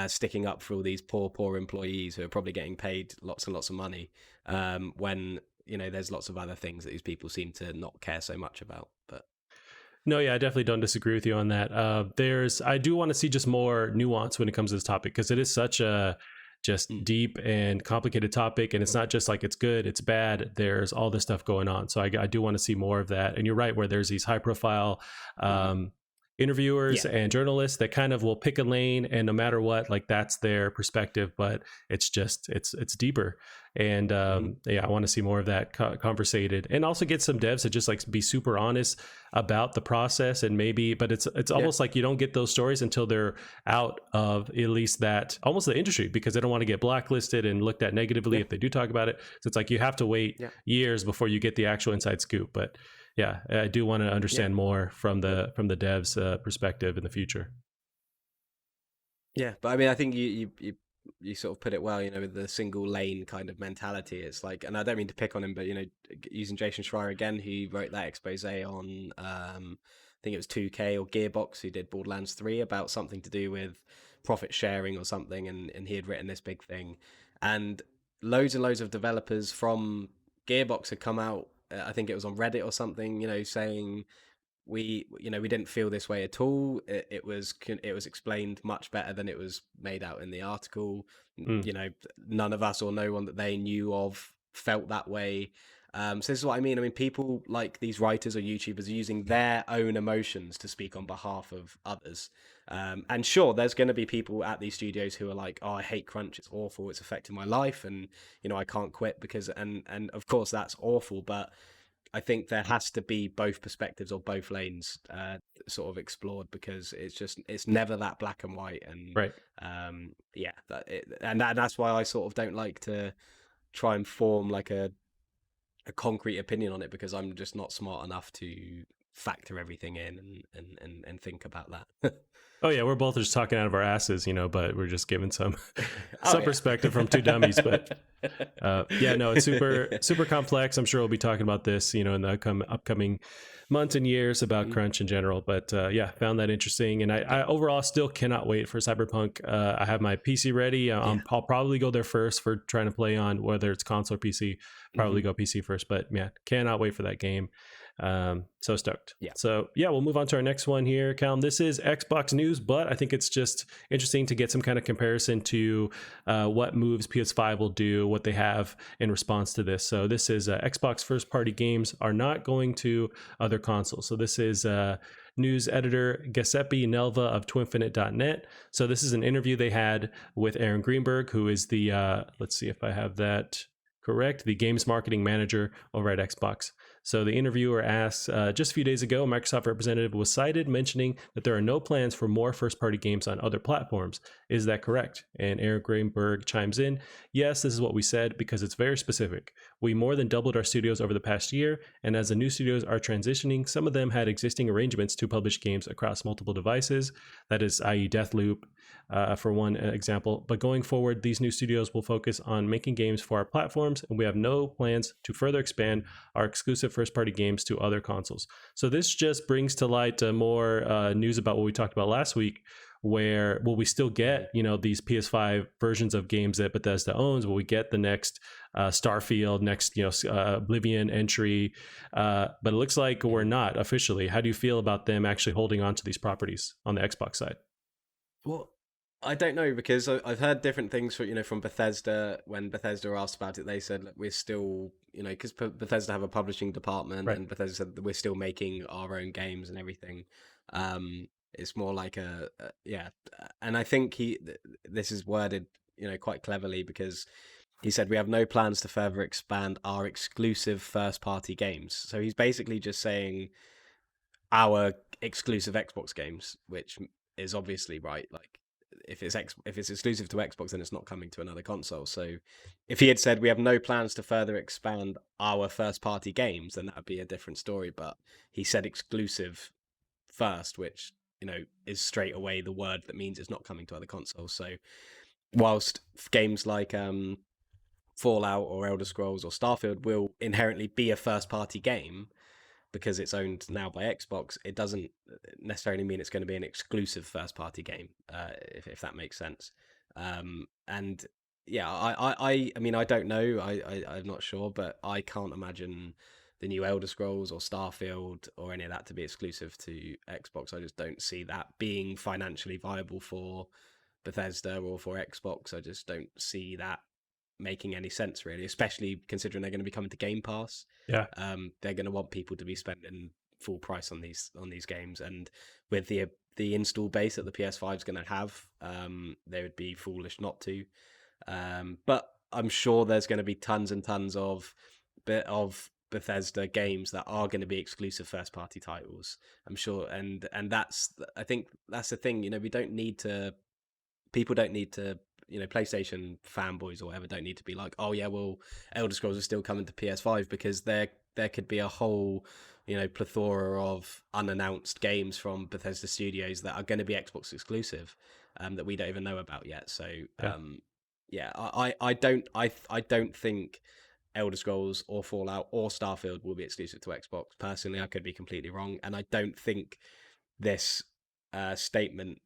sticking up for all these poor employees who are probably getting paid lots and lots of money, when there's lots of other things that these people seem to not care so much about. But No, yeah, I definitely don't disagree with you on that. I do want to see just more nuance when it comes to this topic, because it is such a just mm, deep and complicated topic, and it's not just like it's good, it's bad. There's all this stuff going on, so I do want to see more of that. And you're right, where there's these high profile mm, interviewers yeah, and journalists that kind of will pick a lane, and no matter what, like that's their perspective, but it's deeper. And hmm, yeah, I want to see more of that conversated, and also get some devs to just like be super honest about the process. And maybe, but it's yeah, almost like you don't get those stories until they're out of at least that almost the industry, because they don't want to get blacklisted and looked at negatively yeah, if they do talk about it. So it's like you have to wait yeah, years before you get the actual inside scoop. But yeah, I do want to yeah. understand more from the devs perspective in the future. Yeah, but I mean, I think you sort of put it well, with the single lane kind of mentality. It's like, and I don't mean to pick on him, but using Jason Schreier again, who wrote that expose on, I think it was 2K or Gearbox, who did Borderlands 3 about something to do with profit sharing or something, and he had written this big thing, and loads of developers from Gearbox had come out. I think it was on Reddit or something, saying we didn't feel this way at all. It was explained much better than it was made out in the article. Mm, None of us or no one that they knew of felt that way. So this is what I mean. I mean, people like these writers or YouTubers are using their own emotions to speak on behalf of others. And sure, there's going to be people at these studios who are like, "Oh, I hate crunch. It's awful. It's affecting my life, and I can't quit because." And of course, that's awful, but I think there has to be both perspectives or both lanes sort of explored, because it's never that black and white. And right. yeah, that's why I sort of don't like to try and form like a concrete opinion on it, because I'm just not smart enough to factor everything in and think about that. Oh yeah, we're both just talking out of our asses, but we're just giving some Oh some yeah. perspective from two dummies. But yeah, no, it's super complex. I'm sure we'll be talking about this, in the upcoming months and years about Mm, crunch in general. But yeah, found that interesting, and yeah, I overall still cannot wait for Cyberpunk. I have my PC ready. yeah. I'll probably go there first for trying to play on whether it's console or PC. Probably Hmm. go PC first, but yeah, cannot wait for that game. So stoked. Yeah. So yeah, we'll move on to our next one here, Callum. This is Xbox news, but I think it's just interesting to get some kind of comparison to what moves PS5 will do, what they have in response to this. So this is Xbox first-party games are not going to other consoles. So this is news editor Giuseppe Nelva of twinfinite.net. So this is an interview they had with Aaron Greenberg, who is the let's see if I have that correct, the games marketing manager over at Xbox. So the interviewer asks, just a few days ago, a Microsoft representative was cited mentioning that there are no plans for more first-party games on other platforms. Is that correct? And Aaron Greenberg chimes in, yes, this is what we said because it's very specific. We more than doubled our studios over the past year, and as the new studios are transitioning, some of them had existing arrangements to publish games across multiple devices, that is, i.e. Deathloop, for one example. But going forward, these new studios will focus on making games for our platforms, and we have no plans to further expand our exclusive first-party games to other consoles. So this just brings to light more news about what we talked about last week, where will we still get these PS5 versions of games that Bethesda owns? Will we get the next Starfield, next Oblivion entry? But it looks like we're Mhm. not officially. How do you feel about them actually holding on to these properties on the Xbox side? Well, I don't know, because I've heard different things from Bethesda. When Bethesda were asked about it, they said, "Look, we're still, because Bethesda have a publishing department, Right. and Bethesda said that we're still making our own games and everything." It's more like yeah, and I think this is worded quite cleverly, because he said we have no plans to further expand our exclusive first party games. So he's basically just saying our exclusive Xbox games, which is obviously right. Like, if it's exclusive to Xbox, then it's not coming to another console. So if he had said we have no plans to further expand our first party games, then that would be a different story. But he said exclusive first, which is straight away the word that means it's not coming to other consoles. So whilst games like Fallout or Elder Scrolls or Starfield will inherently be a first party game because it's owned now by Xbox, it doesn't necessarily mean it's going to be an exclusive first party game, if that makes sense. And yeah, I mean, I don't know, I'm not sure, but I can't imagine the new Elder Scrolls or Starfield or any of that to be exclusive to Xbox. I just don't see that being financially viable for Bethesda or for Xbox. I just don't see that making any sense really, especially considering they're going to be coming to Game Pass. Yeah. They're going to want people to be spending full price on these games, and with the install base that the PS5 is going to have, they would be foolish not to. But I'm sure there's going to be tons and tons of Bethesda games that are going to be exclusive first party titles. I'm sure, and I think that's the thing. We don't need to. People don't need to. PlayStation fanboys or whatever don't need to be like, oh yeah, well, Elder Scrolls are still coming to PS5, because there could be a whole plethora of unannounced games from Bethesda Studios that are going to be Xbox exclusive, that we don't even know about yet. So yeah, I don't think Elder Scrolls or Fallout or Starfield will be exclusive to Xbox. Personally, I could be completely wrong, and I don't think this statement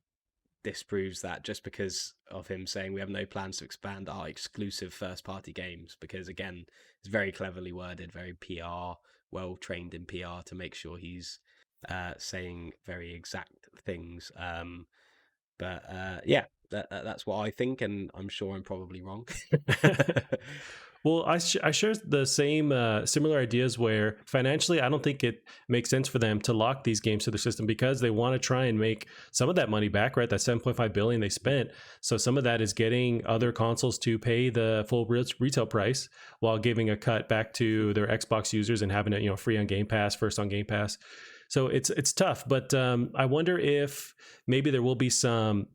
disproves that, just because of him saying we have no plans to expand our exclusive first party games, because again, it's very cleverly worded, very PR, well trained in PR to make sure he's saying very exact things. But yeah, that's what I think, and I'm sure I'm probably wrong. Well, I share the same similar ideas where financially, I don't think it makes sense for them to lock these games to the system, because they want to try and make some of that money back, right? That $7.5 billion they spent. So some of that is getting other consoles to pay the full retail price while giving a cut back to their Xbox users and having it, free on Game Pass, first on Game Pass. So it's tough, but I wonder if maybe there will be some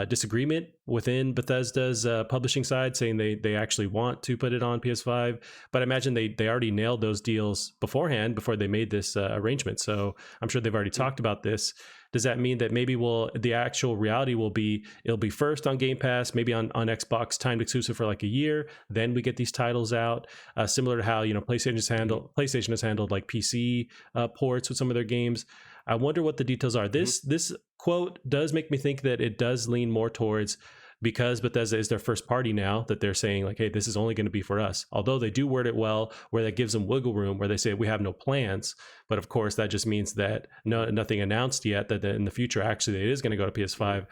disagreement within Bethesda's publishing side, saying they actually want to put it on PS5. But I imagine they already nailed those deals beforehand, before they made this arrangement. So I'm sure they've already talked about this. Does that mean that maybe the actual reality will be, it'll be first on Game Pass, maybe on Xbox, timed exclusive for like a year, then we get these titles out, similar to how PlayStation has handled like PC ports with some of their games. I wonder what the details are. This quote does make me think that it does lean more towards, because Bethesda is their first party now, that they're saying like, hey, this is only going to be for us. Although they do word it well, where that gives them wiggle room, where they say we have no plans. But of course, that just means that nothing announced yet, that in the future, actually, it is going to go to PS5.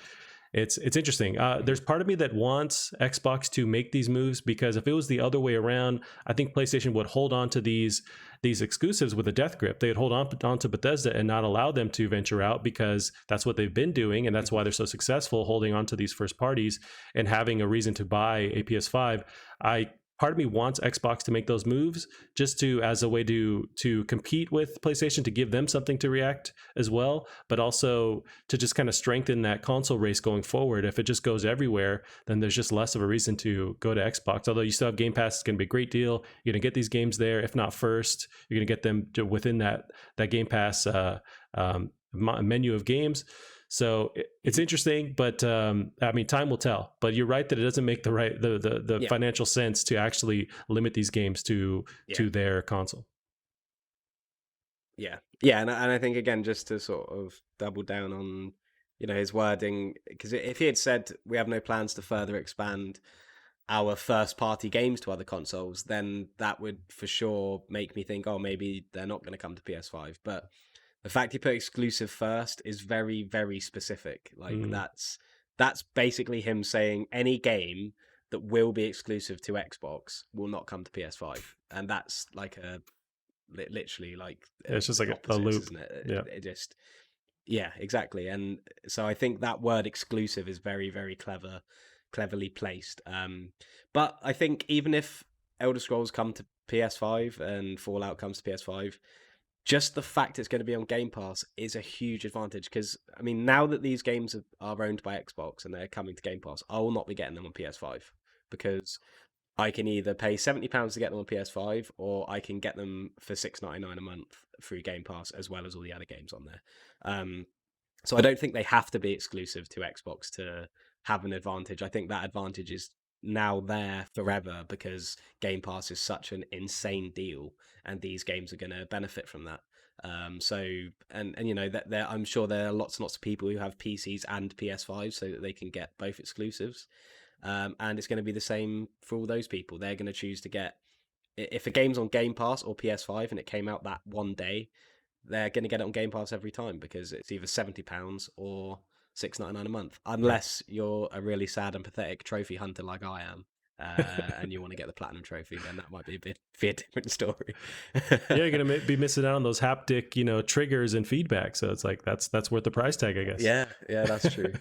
It's interesting. There's part of me that wants Xbox to make these moves, because if it was the other way around, I think PlayStation would hold on to these exclusives with a death grip. They'd hold on to Bethesda and not allow them to venture out, because that's what they've been doing, and that's why they're so successful holding on to these first parties and having a reason to buy a PS5. Part of me wants Xbox to make those moves, just as a way to compete with PlayStation, to give them something to react as well, but also to just kind of strengthen that console race going forward. If it just goes everywhere, then there's just less of a reason to go to Xbox. Although you still have Game Pass, it's going to be a great deal. You're going to get these games there, if not first, you're going to get them within that Game Pass menu of games. So it's interesting, but I mean, time will tell. But you're right that it doesn't make the financial sense to actually limit these games to their console. Yeah, and I think, again, just to sort of double down on his wording, because if he had said we have no plans to further expand our first party games to other consoles, then that would for sure make me think, oh, maybe they're not going to come to PS5. But the fact he put exclusive first is very, very specific. Like that's basically him saying any game that will be exclusive to Xbox will not come to PS5, and that's like literally like it's just like a loop, isn't it? Yeah. It just exactly. And so I think that word exclusive is very, very cleverly placed. But I think even if Elder Scrolls come to PS5 and Fallout comes to PS5, just the fact it's going to be on Game Pass is a huge advantage, because, I mean, now that these games are owned by Xbox and they're coming to Game Pass, I will not be getting them on PS5, because I can either pay £70 to get them on PS5, or I can get them for $6.99 a month through Game Pass, as well as all the other games on there. So I don't think they have to be exclusive to Xbox to have an advantage. I think that advantage is now there forever because Game Pass is such an insane deal, and these games are going to benefit from that. So and you know that I'm sure there are lots and lots of people who have PCs and PS5 so that they can get both exclusives. And it's going to be the same for all those people. They're going to choose to get, if a game's on Game Pass or PS5 and it came out that one day, they're going to get it on Game Pass every time because it's either £70 or £6.99 a month, Right. unless you're a really sad and pathetic trophy hunter like I am, and you want to get the platinum trophy. Then that might be a different story. Yeah, you're gonna be missing out on those haptic, triggers and feedback. So it's like that's worth the price tag, I guess. Yeah, that's true.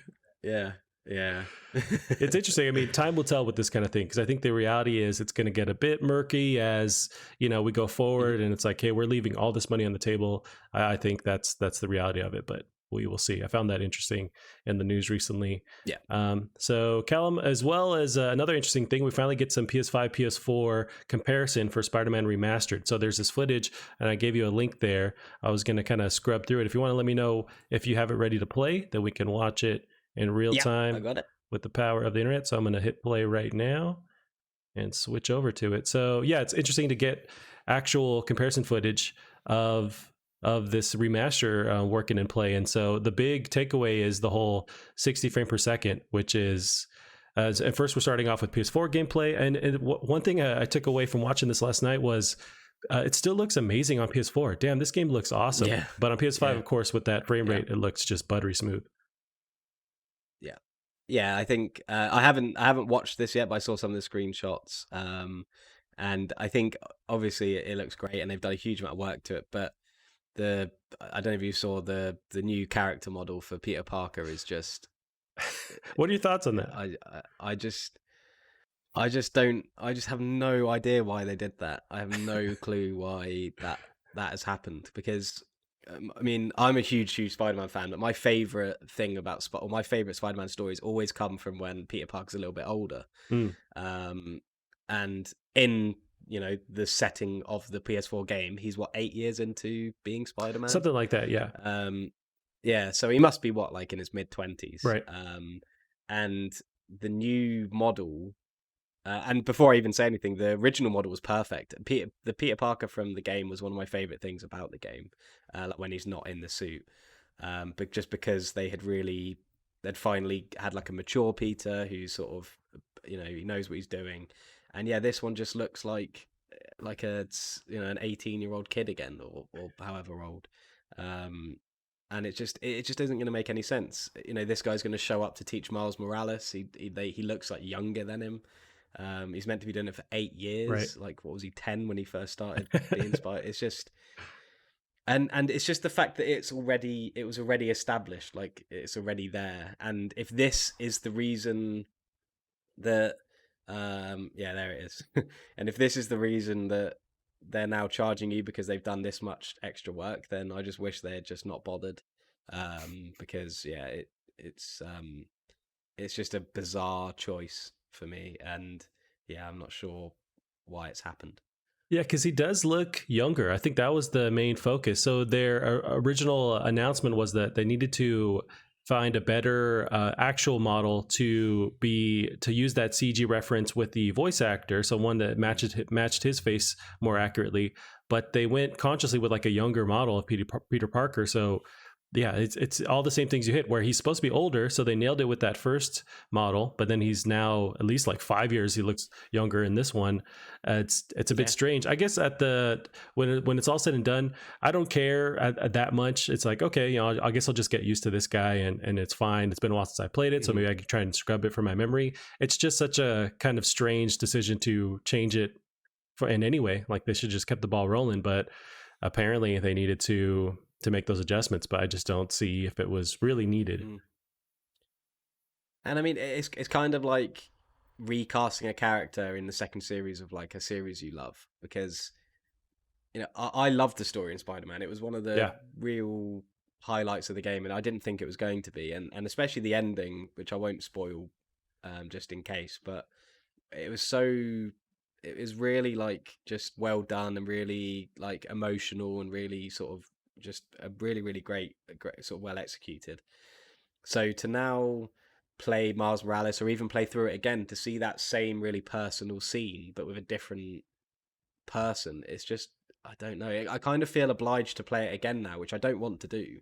Yeah, yeah. It's interesting. I mean, time will tell with this kind of thing because I think the reality is it's going to get a bit murky as we go forward, and it's like, hey, we're leaving all this money on the table. I think that's the reality of it, but we will see. I found that interesting in the news recently. Yeah. So Callum, as well as another interesting thing, we finally get some PS5, PS4 comparison for Spider-Man Remastered. So there's this footage, and I gave you a link there. I was going to kind of scrub through it. If you want to let me know if you have it ready to play, then we can watch it in real time. I got it. With the power of the internet. So I'm going to hit play right now and switch over to it. So yeah, it's interesting to get actual comparison footage of this remaster working in play. And so the big takeaway is the whole 60 frame per second, which is at first we're starting off with PS4 gameplay. And one thing I took away from watching this last night was it still looks amazing on PS4. Damn, this game looks awesome. Yeah. But on PS5, of course, with that frame rate, it looks just buttery smooth. Yeah, I think I haven't watched this yet, but I saw some of the screenshots, and I think obviously it looks great, and they've done a huge amount of work to it. But I don't know if you saw the new character model for Peter Parker is just. What are your thoughts on that? I just have no idea why they did that. I have no clue why that has happened because. I mean, I'm a huge Spider-Man fan, but my favorite thing about my favorite Spider-Man stories always come from when Peter Parker's a little bit older. And in the setting of the PS4 game, he's 8 years into being Spider-Man, something like that. Yeah. Yeah. So he must be like in his mid-20s, right? And the new model. And before I even say anything, the original model was perfect. The Peter Parker from the game was one of my favorite things about the game, like when he's not in the suit. But just because they'd finally had like a mature Peter who sort of, he knows what he's doing. And yeah, this one just looks like an 18-year-old kid again, or however old. And it just isn't going to make any sense. This guy's going to show up to teach Miles Morales. He looks like younger than him. He's meant to be doing it for 8 years. Right. Like, what was he, 10 when he first started being Spider? It's just, and it's just the fact that it was already established, like it's already there. And if this is the reason that, there it is. And if this is the reason that they're now charging you because they've done this much extra work, then I just wish they had just not bothered. Because it's just a bizarre choice for me, and I'm not sure why it's happened. Yeah, because he does look younger. I think that was the main focus. So their original announcement was that they needed to find a better actual model to use that CG reference with the voice actor, so one that matched his face more accurately. But they went consciously with like a younger model of Peter Parker. So yeah, it's all the same things you hit, where he's supposed to be older, so they nailed it with that first model, but then he's now at least like 5 years he looks younger in this one. It's a bit strange, I guess. When it's all said and done, I don't care at that much. It's like, okay, I guess I'll just get used to this guy, and it's fine. It's been a while since I played it, so maybe I can try and scrub it from my memory. It's just such a kind of strange decision to change it in any way. Like, they should just kept the ball rolling, but apparently they needed to make those adjustments, but I just don't see if it was really needed. And I mean, it's kind of like recasting a character in the second series of like a series you love, because I loved the story in Spider-Man. It was one of the real highlights of the game, and I didn't think it was going to be, and especially the ending, which I won't spoil just in case, but it was really like just well done and really like emotional and really sort of just a really, really great, sort of well executed. So to now play Miles Morales or even play through it again to see that same really personal scene but with a different person, it's just, I don't know. I kind of feel obliged to play it again now, which I don't want to do,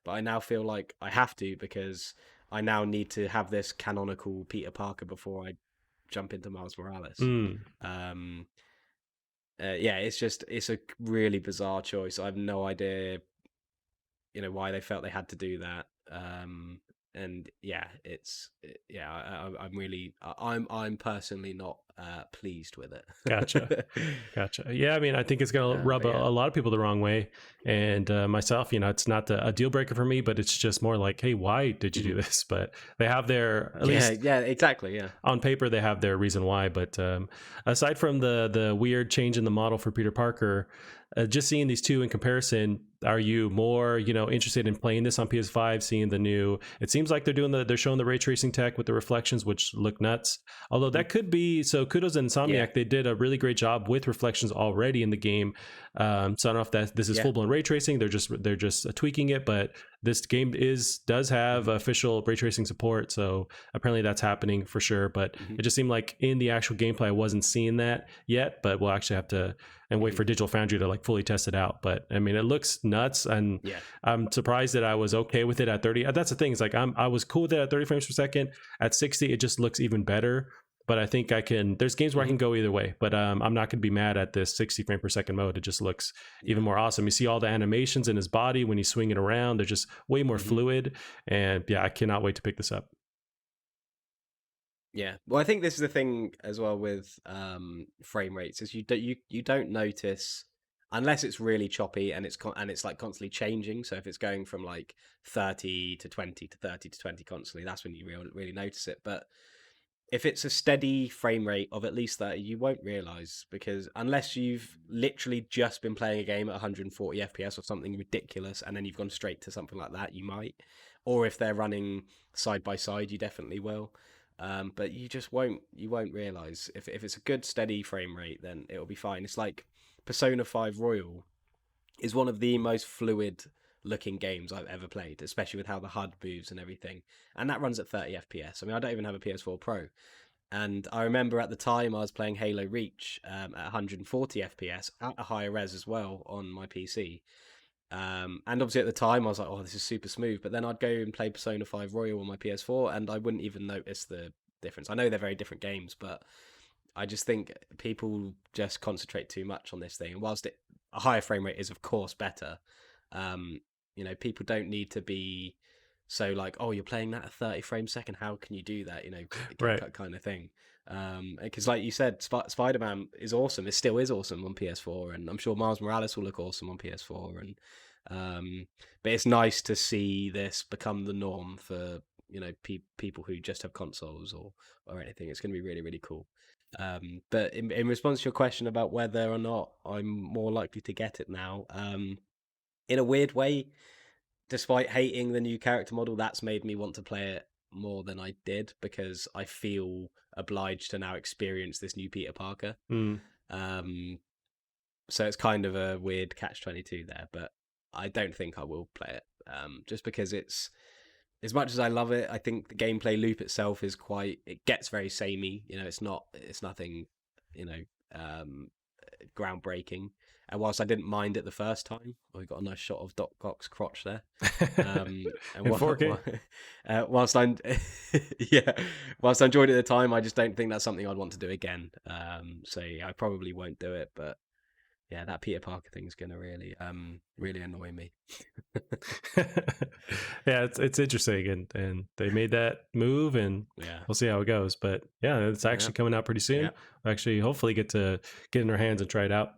but I now feel like I have to because I now need to have this canonical Peter Parker before I jump into Miles Morales. Um, yeah, it's a really bizarre choice. I have no idea, why they felt they had to do that. And yeah, I'm personally not pleased with it. Gotcha. Yeah, I mean, I think it's going to rub a lot of people the wrong way. And myself, it's not a deal breaker for me, but it's just more like, hey, why did you do this? But they have their, at least. Yeah, exactly. Yeah. On paper, they have their reason why. But aside from the weird change in the model for Peter Parker, just seeing these two in comparison, are you more, interested in playing this on PS5, seeing the new, it seems like they're showing the ray tracing tech with the reflections, which look nuts. Although that could be, so kudos to Insomniac. Yeah. They did a really great job with reflections already in the game. So I don't know if this is full blown ray tracing. They're just tweaking it, but this game does have official ray tracing support. So apparently that's happening for sure. But it just seemed like in the actual gameplay, I wasn't seeing that yet, but we'll actually have to wait for Digital Foundry to like fully test it out. But I mean, it looks nuts, and I'm surprised that I was okay with it at 30. That's the thing. It's like I was cool with it at 30 frames per second. At 60, it just looks even better. But I think there's games where I can go either way, but I'm not going to be mad at this 60 frame per second mode. It just looks even more awesome. You see all the animations in his body when he's swinging around. They're just way more fluid. And yeah, I cannot wait to pick this up. Yeah. Well, I think this is the thing as well with frame rates is you don't notice unless it's really choppy and it's like constantly changing. So if it's going from like 30 to 20 to 30 to 20 constantly, that's when you really notice it. But if it's a steady frame rate of at least 30, you won't realize, because unless you've literally just been playing a game at 140 FPS or something ridiculous and then you've gone straight to something like that, you might. Or if they're running side by side, you definitely will. But you won't realize. If it's a good steady frame rate, then it'll be fine. It's like Persona 5 Royal is one of the most fluid looking games I've ever played, especially with how the HUD moves and everything. And that runs at 30 FPS. I mean, I don't even have a PS4 Pro. And I remember at the time I was playing Halo Reach at 140 FPS at a higher res as well on my PC. And obviously at the time I was like, oh, this is super smooth. But then I'd go and play Persona 5 Royal on my PS4 and I wouldn't even notice the difference. I know they're very different games, but I just think people just concentrate too much on this thing. And whilst a higher frame rate is of course better, people don't need to be so like, oh, you're playing that at 30 frames a second, how can you do that, right. kind of thing. Because like you said, Spider-Man is awesome. It still is awesome on PS4, and I'm sure Miles Morales will look awesome on PS4. And but it's nice to see this become the norm for people who just have consoles or anything. It's going to be really, really cool. But in response to your question about whether or not I'm more likely to get it now, in a weird way, despite hating the new character model, that's made me want to play it more than I did, because I feel obliged to now experience this new Peter Parker. So it's kind of a weird catch-22 there, but I don't think I will play it, just because it's, as much as I love it, I think the gameplay loop itself is it gets very samey. It's nothing, groundbreaking. And whilst I didn't mind it the first time, we got a nice shot of Doc Ock's crotch there. And in 4K. Whilst I enjoyed it at the time, I just don't think that's something I'd want to do again. So yeah, I probably won't do it. But yeah, that Peter Parker thing is going to really annoy me. Yeah, it's interesting, and they made that move, and we'll see how it goes. But yeah, it's actually coming out pretty soon. We'll actually hopefully get in our hands and try it out.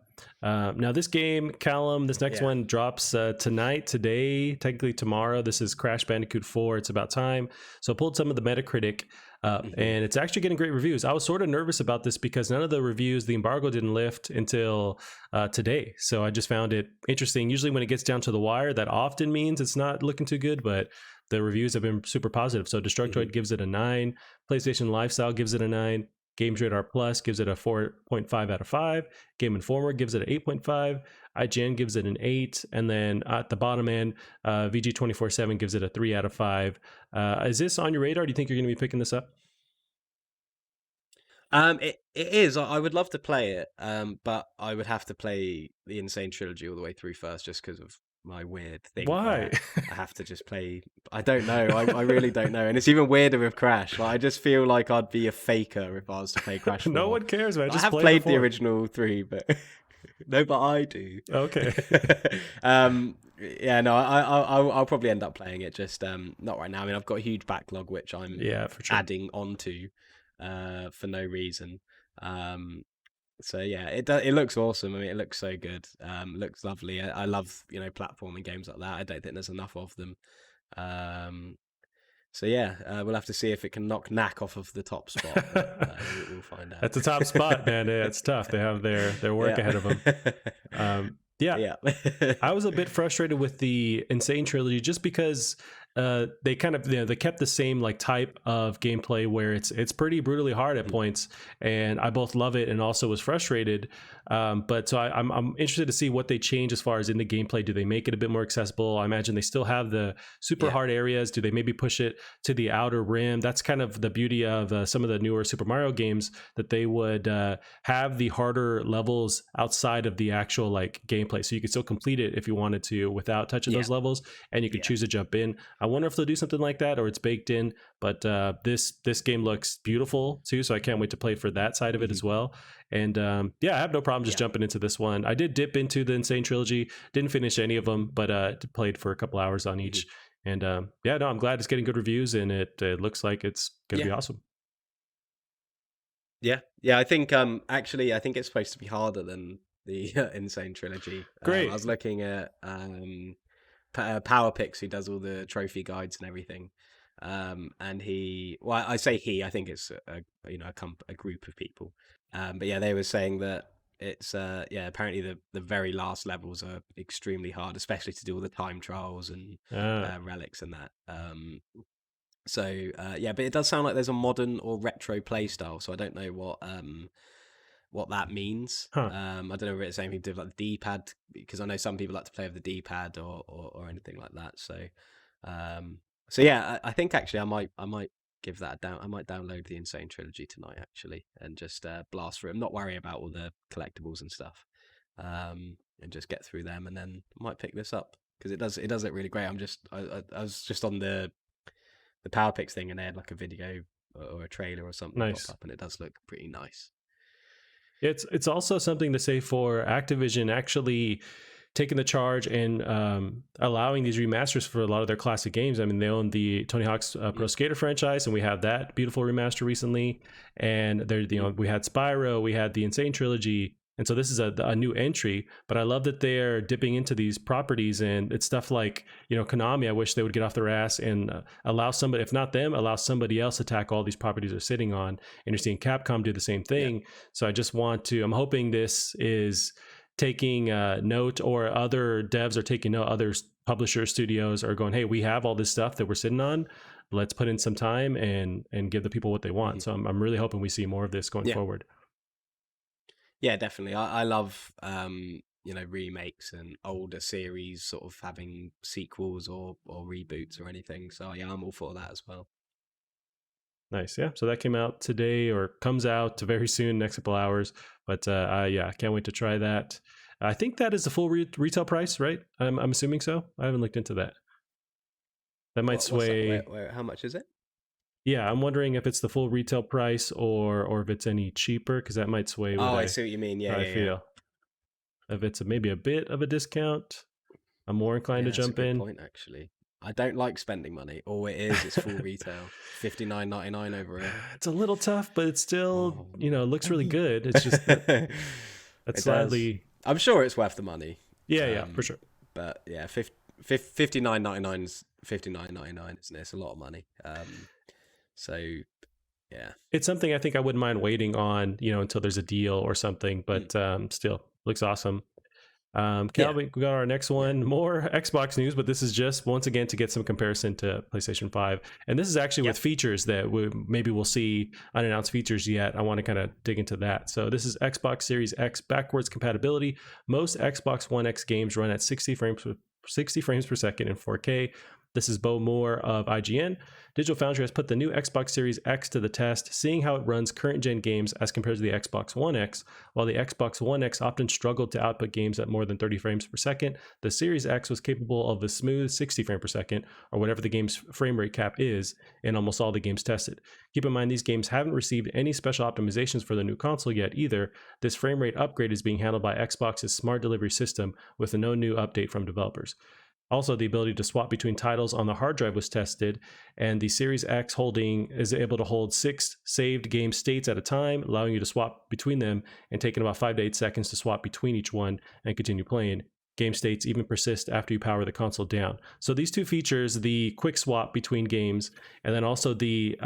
Now this game, Callum, this next one drops today, technically tomorrow. This is Crash Bandicoot 4. It's about time. So I pulled some of the Metacritic and it's actually getting great reviews. I was sort of nervous about this because none of the reviews, the embargo didn't lift until today. So I just found it interesting. Usually when it gets down to the wire, that often means it's not looking too good, but the reviews have been super positive. So Destructoid gives it a 9. PlayStation Lifestyle gives it a 9. Games Radar Plus gives it a 4.5 out of 5. Game Informer gives it an 8.5. IGN gives it an 8. And then at the bottom end, VG247 gives it a 3 out of 5. Is this on your radar? Do you think you're going to be picking this up? It is. I would love to play it, but I would have to play the Insane Trilogy all the way through first, just because of my weird thing. Why? I have to just play. I don't know. I really don't know, and it's even weirder with Crash. Like, I just feel like I'd be a faker if I was to play Crash 4. No one cares, man. I Just have play played the the original 3, but no, but I do. Okay. Yeah, no, I'll probably end up playing it. Just not right now. I mean, I've got a huge backlog which I'm for sure. adding onto for no reason. So yeah, it looks awesome. I mean, it looks so good. It looks lovely. I love, platforming games like that. I don't think there's enough of them. So yeah, we'll have to see if it can knock Knack off of the top spot. But, we'll find out. That's a top spot, man. It's tough. They have their work ahead of them. Yeah. I was a bit frustrated with the Insane Trilogy just because they kind of they kept the same like type of gameplay where it's pretty brutally hard at points, and I both love it and also was frustrated. But so I'm interested to see what they change as far as in the gameplay. Do they make it a bit more accessible? I imagine they still have the super hard areas. Do they maybe push it to the outer rim? That's kind of the beauty of some of the newer Super Mario games, that they would have the harder levels outside of the actual like gameplay, so you could still complete it if you wanted to without touching those levels, and you could choose to jump in. I wonder if they'll do something like that or it's baked in. But this game looks beautiful too, so I can't wait to play for that side of it as well. And I have no problem just jumping into this one. I did dip into the Insane Trilogy, didn't finish any of them, but played for a couple hours on each. And I'm glad it's getting good reviews, and it looks like it's gonna be awesome. Yeah, I think actually I think it's supposed to be harder than the Insane Trilogy. Great. I was looking at PowerPix, who does all the trophy guides and everything. And I say he, I think it's a group of people. But yeah, they were saying that it's apparently the very last levels are extremely hard, especially to do all the time trials and relics and that. But it does sound like there's a modern or retro play style, so I don't know what that means. I don't know if it's anything to do with like the D-pad, because I know some people like to play with the D-pad or anything like that. So I think actually I might give that a down. I might download the Insane Trilogy tonight actually, and just blast through it. Not worry about all the collectibles and stuff, and just get through them, and then I might pick this up because it does look really great. I was just on the PowerPix thing, and they had like a video or a trailer or something pop up, and it does look pretty nice. It's also something to say for Activision actually taking the charge and allowing these remasters for a lot of their classic games. I mean, they own the Tony Hawk's Pro Skater franchise, and we have that beautiful remaster recently. And there, we had Spyro, we had the Insane Trilogy, and so this is a new entry. But I love that they're dipping into these properties, and it's stuff like Konami. I wish they would get off their ass and allow somebody, if not them, allow somebody else to tackle all these properties they're sitting on. And you're seeing Capcom do the same thing. So I just I'm hoping this is taking note, or other devs are taking note, other publishers, studios are going, hey, we have all this stuff that we're sitting on, let's put in some time and give the people what they want. So I'm really hoping we see more of this going forward. Yeah, definitely. I love remakes and older series sort of having sequels or reboots or anything. So yeah, I'm all for that as well. Nice. Yeah. So that came out today, or comes out very soon, next couple hours. But I can't wait to try that. I think that is the full retail price, right? I'm assuming so. I haven't looked into that. That might sway. How much is it? Yeah, I'm wondering if it's the full retail price or if it's any cheaper, because that might sway. I see what you mean. Yeah, I feel. If it's maybe a bit of a discount, I'm more inclined to jump in. Point, actually. I don't like spending money. All it is, it's full retail, $59.99 over here. It's a little tough, but it's still, it looks really good. It's just that's slightly. I'm sure it's worth the money. Yeah, for sure. But yeah, $59.99 is $59.99, isn't it? It's a lot of money. So yeah, it's something I think I wouldn't mind waiting on, until there's a deal or something. But still, looks awesome. Yeah. Calvin, we got our next Yeah. one. More Xbox news, but this is just once again to get some comparison to PlayStation 5. And this is actually with Yep. features that maybe we'll see unannounced features yet. I want to kind of dig into that. So this is Xbox Series X backwards compatibility. Most Xbox One X games run at 60 frames per second in 4K. This is Bo Moore of IGN. Digital Foundry has put the new Xbox Series X to the test, seeing how it runs current gen games as compared to the Xbox One X. While the Xbox One X often struggled to output games at more than 30 frames per second, the Series X was capable of a smooth 60 frames per second, or whatever the game's frame rate cap is, in almost all the games tested. Keep in mind, these games haven't received any special optimizations for the new console yet either. This frame rate upgrade is being handled by Xbox's smart delivery system with no new update from developers. Also, the ability to swap between titles on the hard drive was tested, and the Series X holding is able to hold 6 saved game states at a time, allowing you to swap between them and taking about 5 to 8 seconds to swap between each one and continue playing. Game states even persist after you power the console down. So these two features, the quick swap between games, and then also the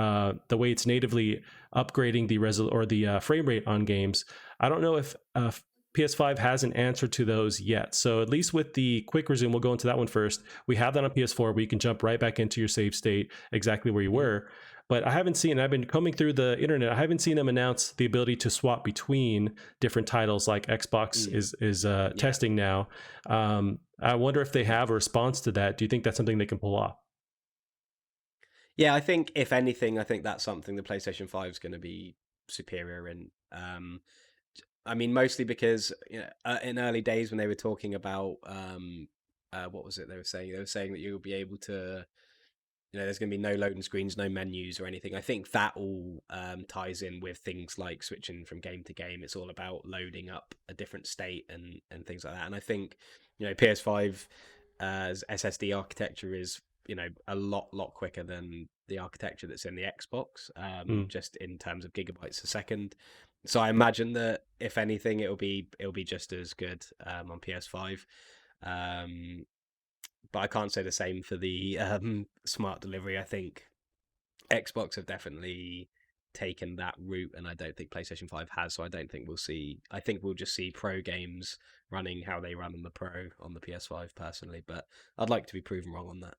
way it's natively upgrading the frame rate on games. I don't know if PS5 has an answer to those yet. So at least with the quick resume, we'll go into that one first. We have that on PS4 where you can jump right back into your save state exactly where you were. But I haven't seen, I've been combing through the internet, I haven't seen them announce the ability to swap between different titles like Xbox is testing now. I wonder if they have a response to that. Do you think that's something they can pull off? Yeah, I think if anything, I think that's something the PlayStation 5 is going to be superior in. I mean, mostly because in early days when they were talking about what was it they were saying? They were saying that you'll be able to, there's going to be no loading screens, no menus or anything. I think that all ties in with things like switching from game to game. It's all about loading up a different state and things like that. And I think PS5 as SSD architecture is a lot quicker than the architecture that's in the Xbox, just in terms of gigabytes a second. So I imagine that if anything, it'll be just as good on PS5. But I can't say the same for the smart delivery. I think Xbox have definitely taken that route, and I don't think PlayStation 5 has. So I don't think we'll see. I think we'll just see pro games running how they run on the Pro on the PS5 personally. But I'd like to be proven wrong on that.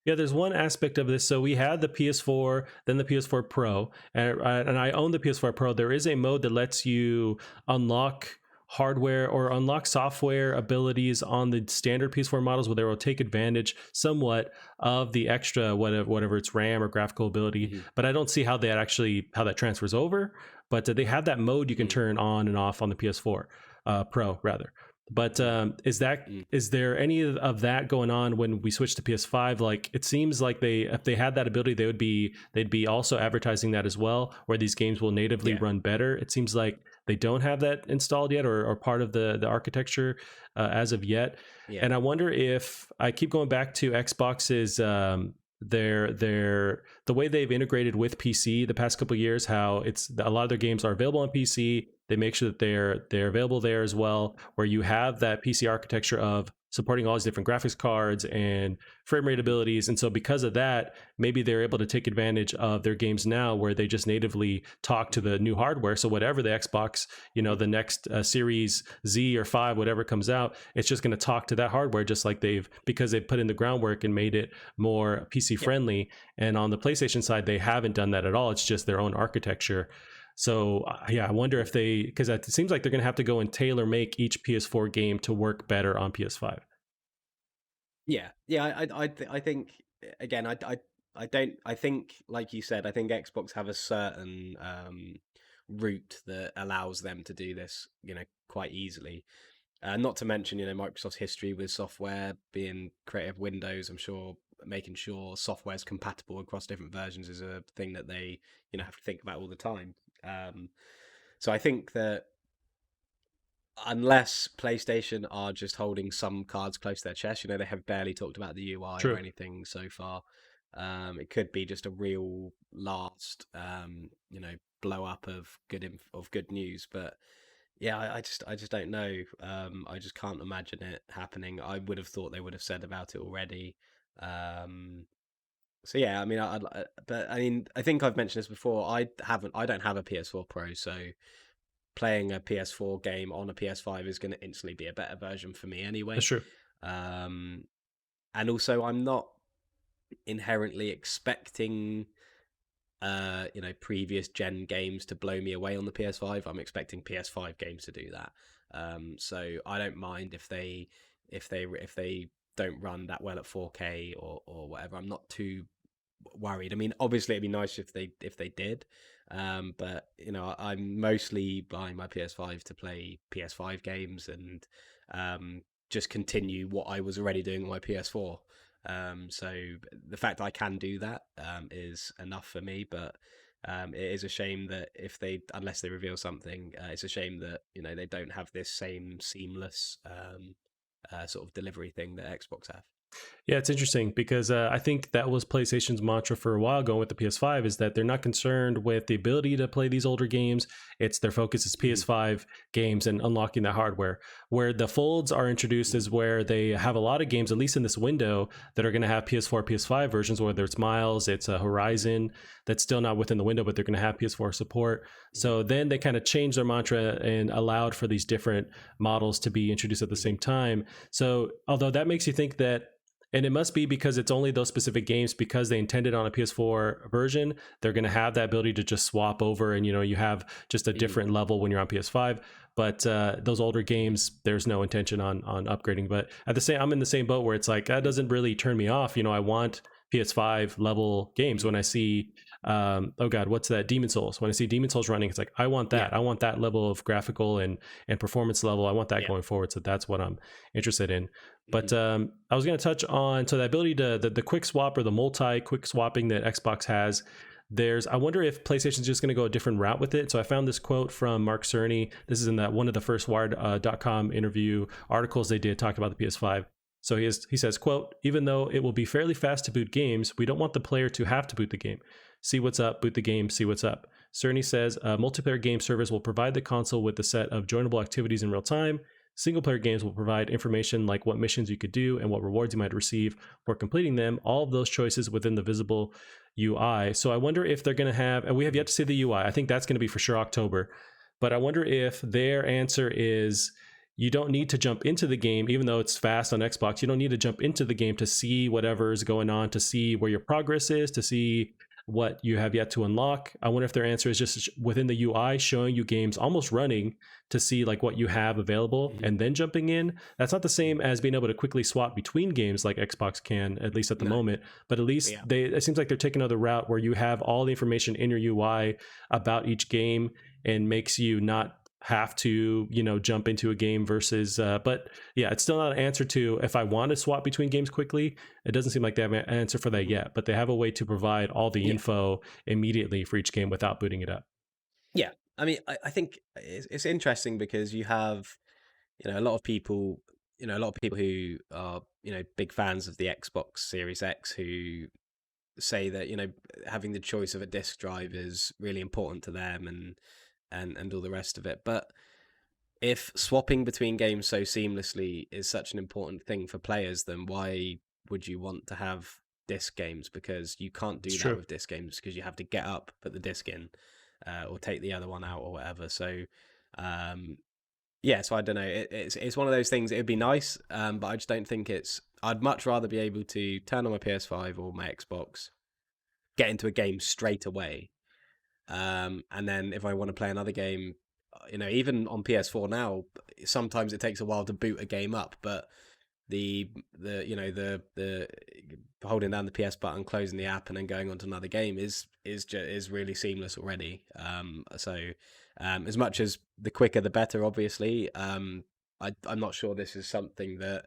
Yeah, there's one aspect of this. So we had the PS4, then the PS4 Pro, and I own the PS4 Pro. There is a mode that lets you unlock hardware or unlock software abilities on the standard PS4 models where they will take advantage somewhat of the extra whatever it's RAM or graphical ability. But I don't see how that transfers over. But they have that mode you can turn on and off on the PS4 Pro rather. But is there any of that going on when we switch to PS5? Like it seems like if they had that ability, they'd be also advertising that as well, where these games will natively run better. It seems like they don't have that installed yet, or part of the architecture as of yet. Yeah. And I wonder if I keep going back to Xbox's the way they've integrated with PC the past couple of years, how it's a lot of their games are available on PC. They make sure that they're available there as well, where you have that PC architecture of supporting all these different graphics cards and frame rate abilities. And so because of that, maybe they're able to take advantage of their games now where they just natively talk to the new hardware. So whatever the Xbox, the next Series Z or 5, whatever comes out, it's just going to talk to that hardware just like because they've put in the groundwork and made it more PC friendly. And on the PlayStation side, they haven't done that at all. It's just their own architecture. So I wonder if because it seems like they're going to have to go and tailor make each PS4 game to work better on PS5. Yeah. I think again, I think like you said, I think Xbox have a certain route that allows them to do this, quite easily. Not to mention, Microsoft's history with software being creative Windows. I'm sure making sure software is compatible across different versions is a thing that they, have to think about all the time. So I think that unless PlayStation are just holding some cards close to their chest, they have barely talked about the UI or anything so far. It could be just a real last, blow up of good news. But yeah, I just don't know. I just can't imagine it happening. I would have thought they would have said about it already. So yeah, I mean, but I mean, I think I've mentioned this before. I don't have a PS4 Pro, so playing a PS4 game on a PS5 is going to instantly be a better version for me That's anyway. true. And also, I'm not inherently expecting previous gen games to blow me away on the PS5. I'm expecting PS5 games to do that. So I don't mind if they don't run that well at 4K or whatever. I'm not too worried. I mean, obviously it'd be nice if they did. But I'm mostly buying my PS5 to play PS5 games and just continue what I was already doing on my PS4. So the fact that I can do that is enough for me. But it is a shame that unless they reveal something, it's a shame that they don't have this same seamless sort of delivery thing that Xbox have. Yeah, it's interesting because I think that was PlayStation's mantra for a while going with the PS5 is that they're not concerned with the ability to play these older games. It's their focus is PS5 games and unlocking that hardware. Where the folds are introduced is where they have a lot of games, at least in this window, that are going to have PS4, PS5 versions, whether it's Miles, it's a Horizon, that's still not within the window, but they're going to have PS4 support. So then they kind of changed their mantra and allowed for these different models to be introduced at the same time. So although that makes you think that, and it must be because it's only those specific games because they intended on a PS4 version, they're going to have that ability to just swap over and, you have just a different level when you're on PS5. But those older games, there's no intention on upgrading. But at the same, I'm in the same boat where it's like, that doesn't really turn me off. I want PS5 level games. When I see, oh God, what's that? Demon Souls. When I see Demon Souls running, it's like, I want that. Yeah. I want that level of graphical and performance level. I want that going forward. So that's what I'm interested in. But I was going to touch on, so the ability to the quick swap or the multi quick swapping that Xbox has. I wonder if PlayStation's just going to go a different route with it. So I found this quote from Mark Cerny. This is in one of the first Wired.com interview articles they did talking about the PS5. So he says, quote, even though it will be fairly fast to boot games, we don't want the player to have to boot the game. See what's up, boot the game, see what's up. Cerny says, multiplayer game servers will provide the console with a set of joinable activities in real time. Single-player games will provide information like what missions you could do and what rewards you might receive for completing them, all of those choices within the visible UI. So I wonder if they're going to have, and we have yet to see the UI, I think that's going to be for sure October, but I wonder if their answer is you don't need to jump into the game, even though it's fast on Xbox, you don't need to jump into the game to see whatever's going on, to see where your progress is, to see what you have yet to unlock. I wonder if their answer is just within the UI showing you games almost running to see like what you have available and then jumping in. That's not the same as being able to quickly swap between games like Xbox can, at least at the moment, but at least it seems like they're taking another route where you have all the information in your UI about each game and makes you not have to jump into a game versus but yeah, it's still not an answer to if I want to swap between games quickly. It doesn't seem like they have an answer for that yet, but they have a way to provide all the info immediately for each game without booting it up. I mean, I think it's interesting because you have a lot of people who are big fans of the Xbox Series X who say that having the choice of a disk drive is really important to them and all the rest of it. But if swapping between games so seamlessly is such an important thing for players, then why would you want to have disc games? Because you can't do that with disc games because you have to get up, put the disc in, or take the other one out or whatever. So so I don't know. It's one of those things. It'd be nice, but I just don't think I'd much rather be able to turn on my PS5 or my Xbox, get into a game straight away. And then if I want to play another game, even on PS4 now, sometimes it takes a while to boot a game up, but the holding down the PS button, closing the app, and then going on to another game is really seamless already. So as much as the quicker the better, obviously, I'm not sure this is something that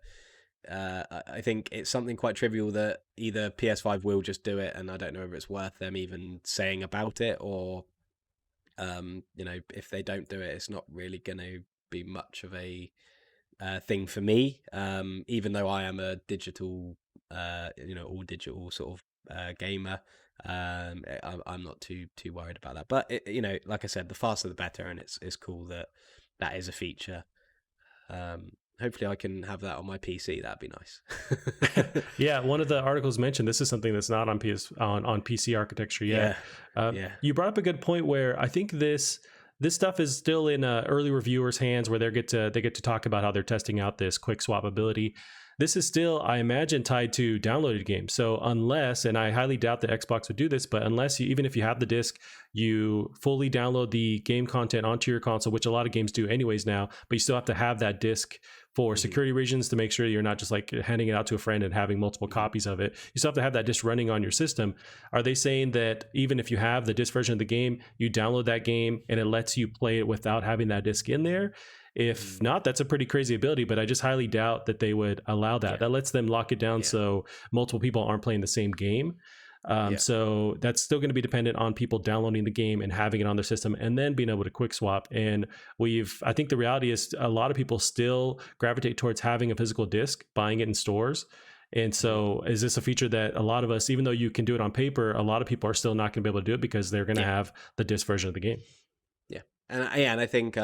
I think it's something quite trivial that either PS5 will just do it, and I don't know if it's worth them even saying about it, or if they don't do it, it's not really going to be much of a thing for me. Even though I am a digital, all digital sort of gamer, I'm not too worried about that. But like I said, the faster the better, and it's cool that is a feature. Hopefully I can have that on my PC. That'd be nice. Yeah, one of the articles mentioned this is something that's not on PC architecture yet. You brought up a good point where I think this this stuff is still in early reviewers' hands where they get to talk about how they're testing out this quick swap ability. This is still, I imagine, tied to downloaded games. So unless, and I highly doubt that Xbox would do this, but unless you, even if you have the disc, you fully download the game content onto your console, which a lot of games do anyways now, but you still have to have that disc for security reasons to make sure you're not just like handing it out to a friend and having multiple copies of it. You still have to have that disc running on your system. Are they saying that even if you have the disc version of the game, you download that game and it lets you play it without having that disc in there? If not, that's a pretty crazy ability, but I just highly doubt that they would allow that. That lets them lock it down so multiple people aren't playing the same game. So that's still going to be dependent on people downloading the game and having it on their system and then being able to quick swap. And I think the reality is a lot of people still gravitate towards having a physical disc, buying it in stores. And so is this a feature that a lot of us, even though you can do it on paper, a lot of people are still not going to be able to do it because they're going to have the disc version of the game. Yeah. And I think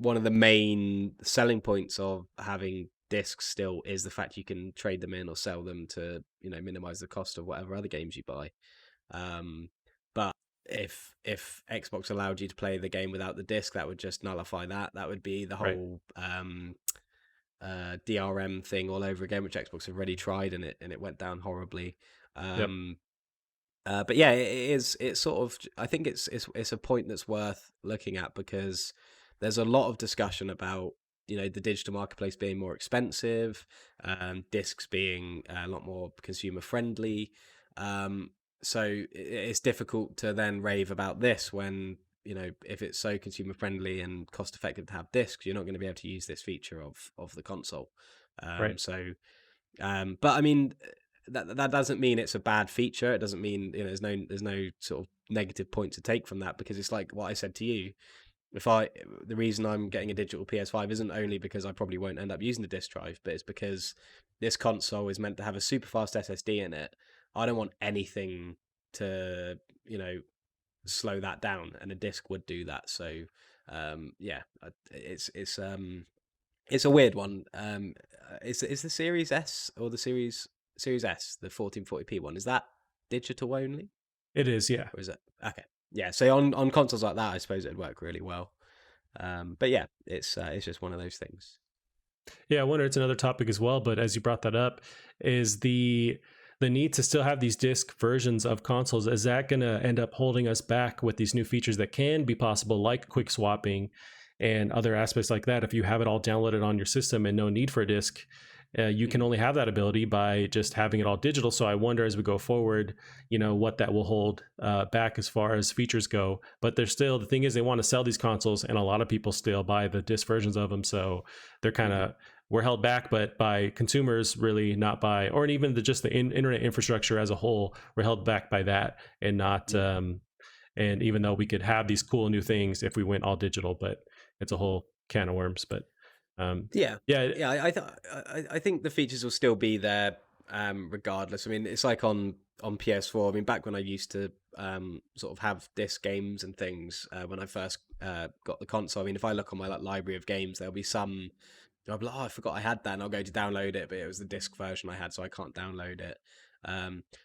one of the main selling points of having discs still is the fact you can trade them in or sell them to, you know, minimize the cost of whatever other games you buy. But if Xbox allowed you to play the game without the disc, that would just nullify that. That would be the whole DRM thing all over again, which Xbox have already tried and it went down horribly. But yeah, it's sort of, I think it's a point that's worth looking at because there's a lot of discussion about, you know, the digital marketplace being more expensive, discs being a lot more consumer friendly. So it's difficult to then rave about this when, you know, if it's so consumer friendly and cost effective to have discs, you're not going to be able to use this feature of the console. So, but I mean, that doesn't mean it's a bad feature. It doesn't mean, you know, there's no sort of negative point to take from that, because it's like what I said to you. The reason I'm getting a digital PS5 isn't only because I probably won't end up using the disc drive, but it's because this console is meant to have a super fast SSD in it. I don't want anything to, you know, slow that down, and a disc would do that. So, it's a weird one. Is the Series S or the Series S, the 1440p one, is that digital only? It is, yeah. Or is it? Okay. Yeah, so on consoles like that, I suppose it'd work really well. But yeah, it's just one of those things. Yeah, I wonder, it's another topic as well, but as you brought that up, is the need to still have these disc versions of consoles, is that going to end up holding us back with these new features that can be possible, like quick swapping and other aspects like that? If you have it all downloaded on your system and no need for a disc, you can only have that ability by just having it all digital. So I wonder, as we go forward, you know, what that will hold back as far as features go. But there's still, the thing is, they want to sell these consoles, and a lot of people still buy the disc versions of them. So they're kind of, we're held back, but by consumers, really not by, or even just the internet infrastructure as a whole, we're held back by that, and not. And even though we could have these cool new things if we went all digital, but it's a whole can of worms. But I think the features will still be there regardless. I mean, it's like on PS4. I mean, back when I used to sort of have disc games and things when I first got the console. I mean, if I look on my library of games, there'll be some. I'll be like, oh, I forgot I had that, and I'll go to download it, but it was the disc version I had, so I can't download it.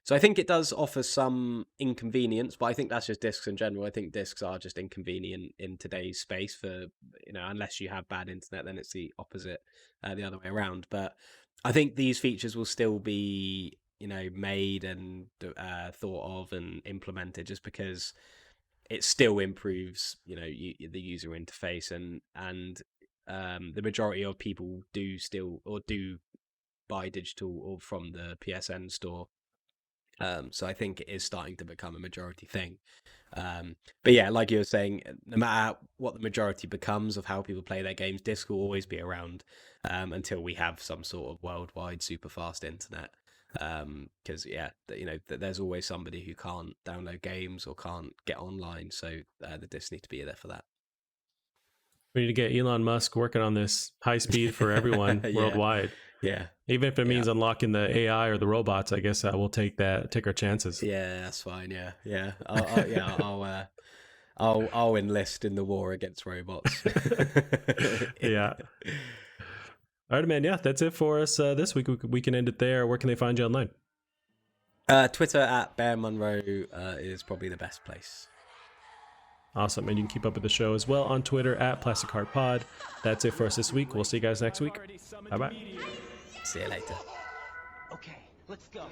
So I think it does offer some inconvenience, but I think that's just discs in general. I think discs are just inconvenient in today's space for, you know, unless you have bad internet, then it's the opposite, the other way around. But I think these features will still be, you know, made and thought of and implemented, just because it still improves, you know, the user interface, and the majority of people do buy digital or from the PSN store. So I think it is starting to become a majority thing. But yeah, like you were saying, no matter what the majority becomes of how people play their games, disc will always be around until we have some sort of worldwide super fast internet. Because you know, there's always somebody who can't download games or can't get online, so the discs need to be there for that. We need to get Elon Musk working on this high speed for everyone worldwide. Yeah. Even if it means unlocking the AI or the robots, I guess we'll take our chances. Yeah, that's fine. Yeah. I'll enlist in the war against robots. Yeah. All right, man. Yeah, that's it for us this week. We can end it there. Where can they find you online? Twitter @BearMunro is probably the best place. Awesome. And you can keep up with the show as well on Twitter at Plastic Heart Pod. That's it for us this week. We'll see you guys next week. Bye bye. See you later. Okay, let's go.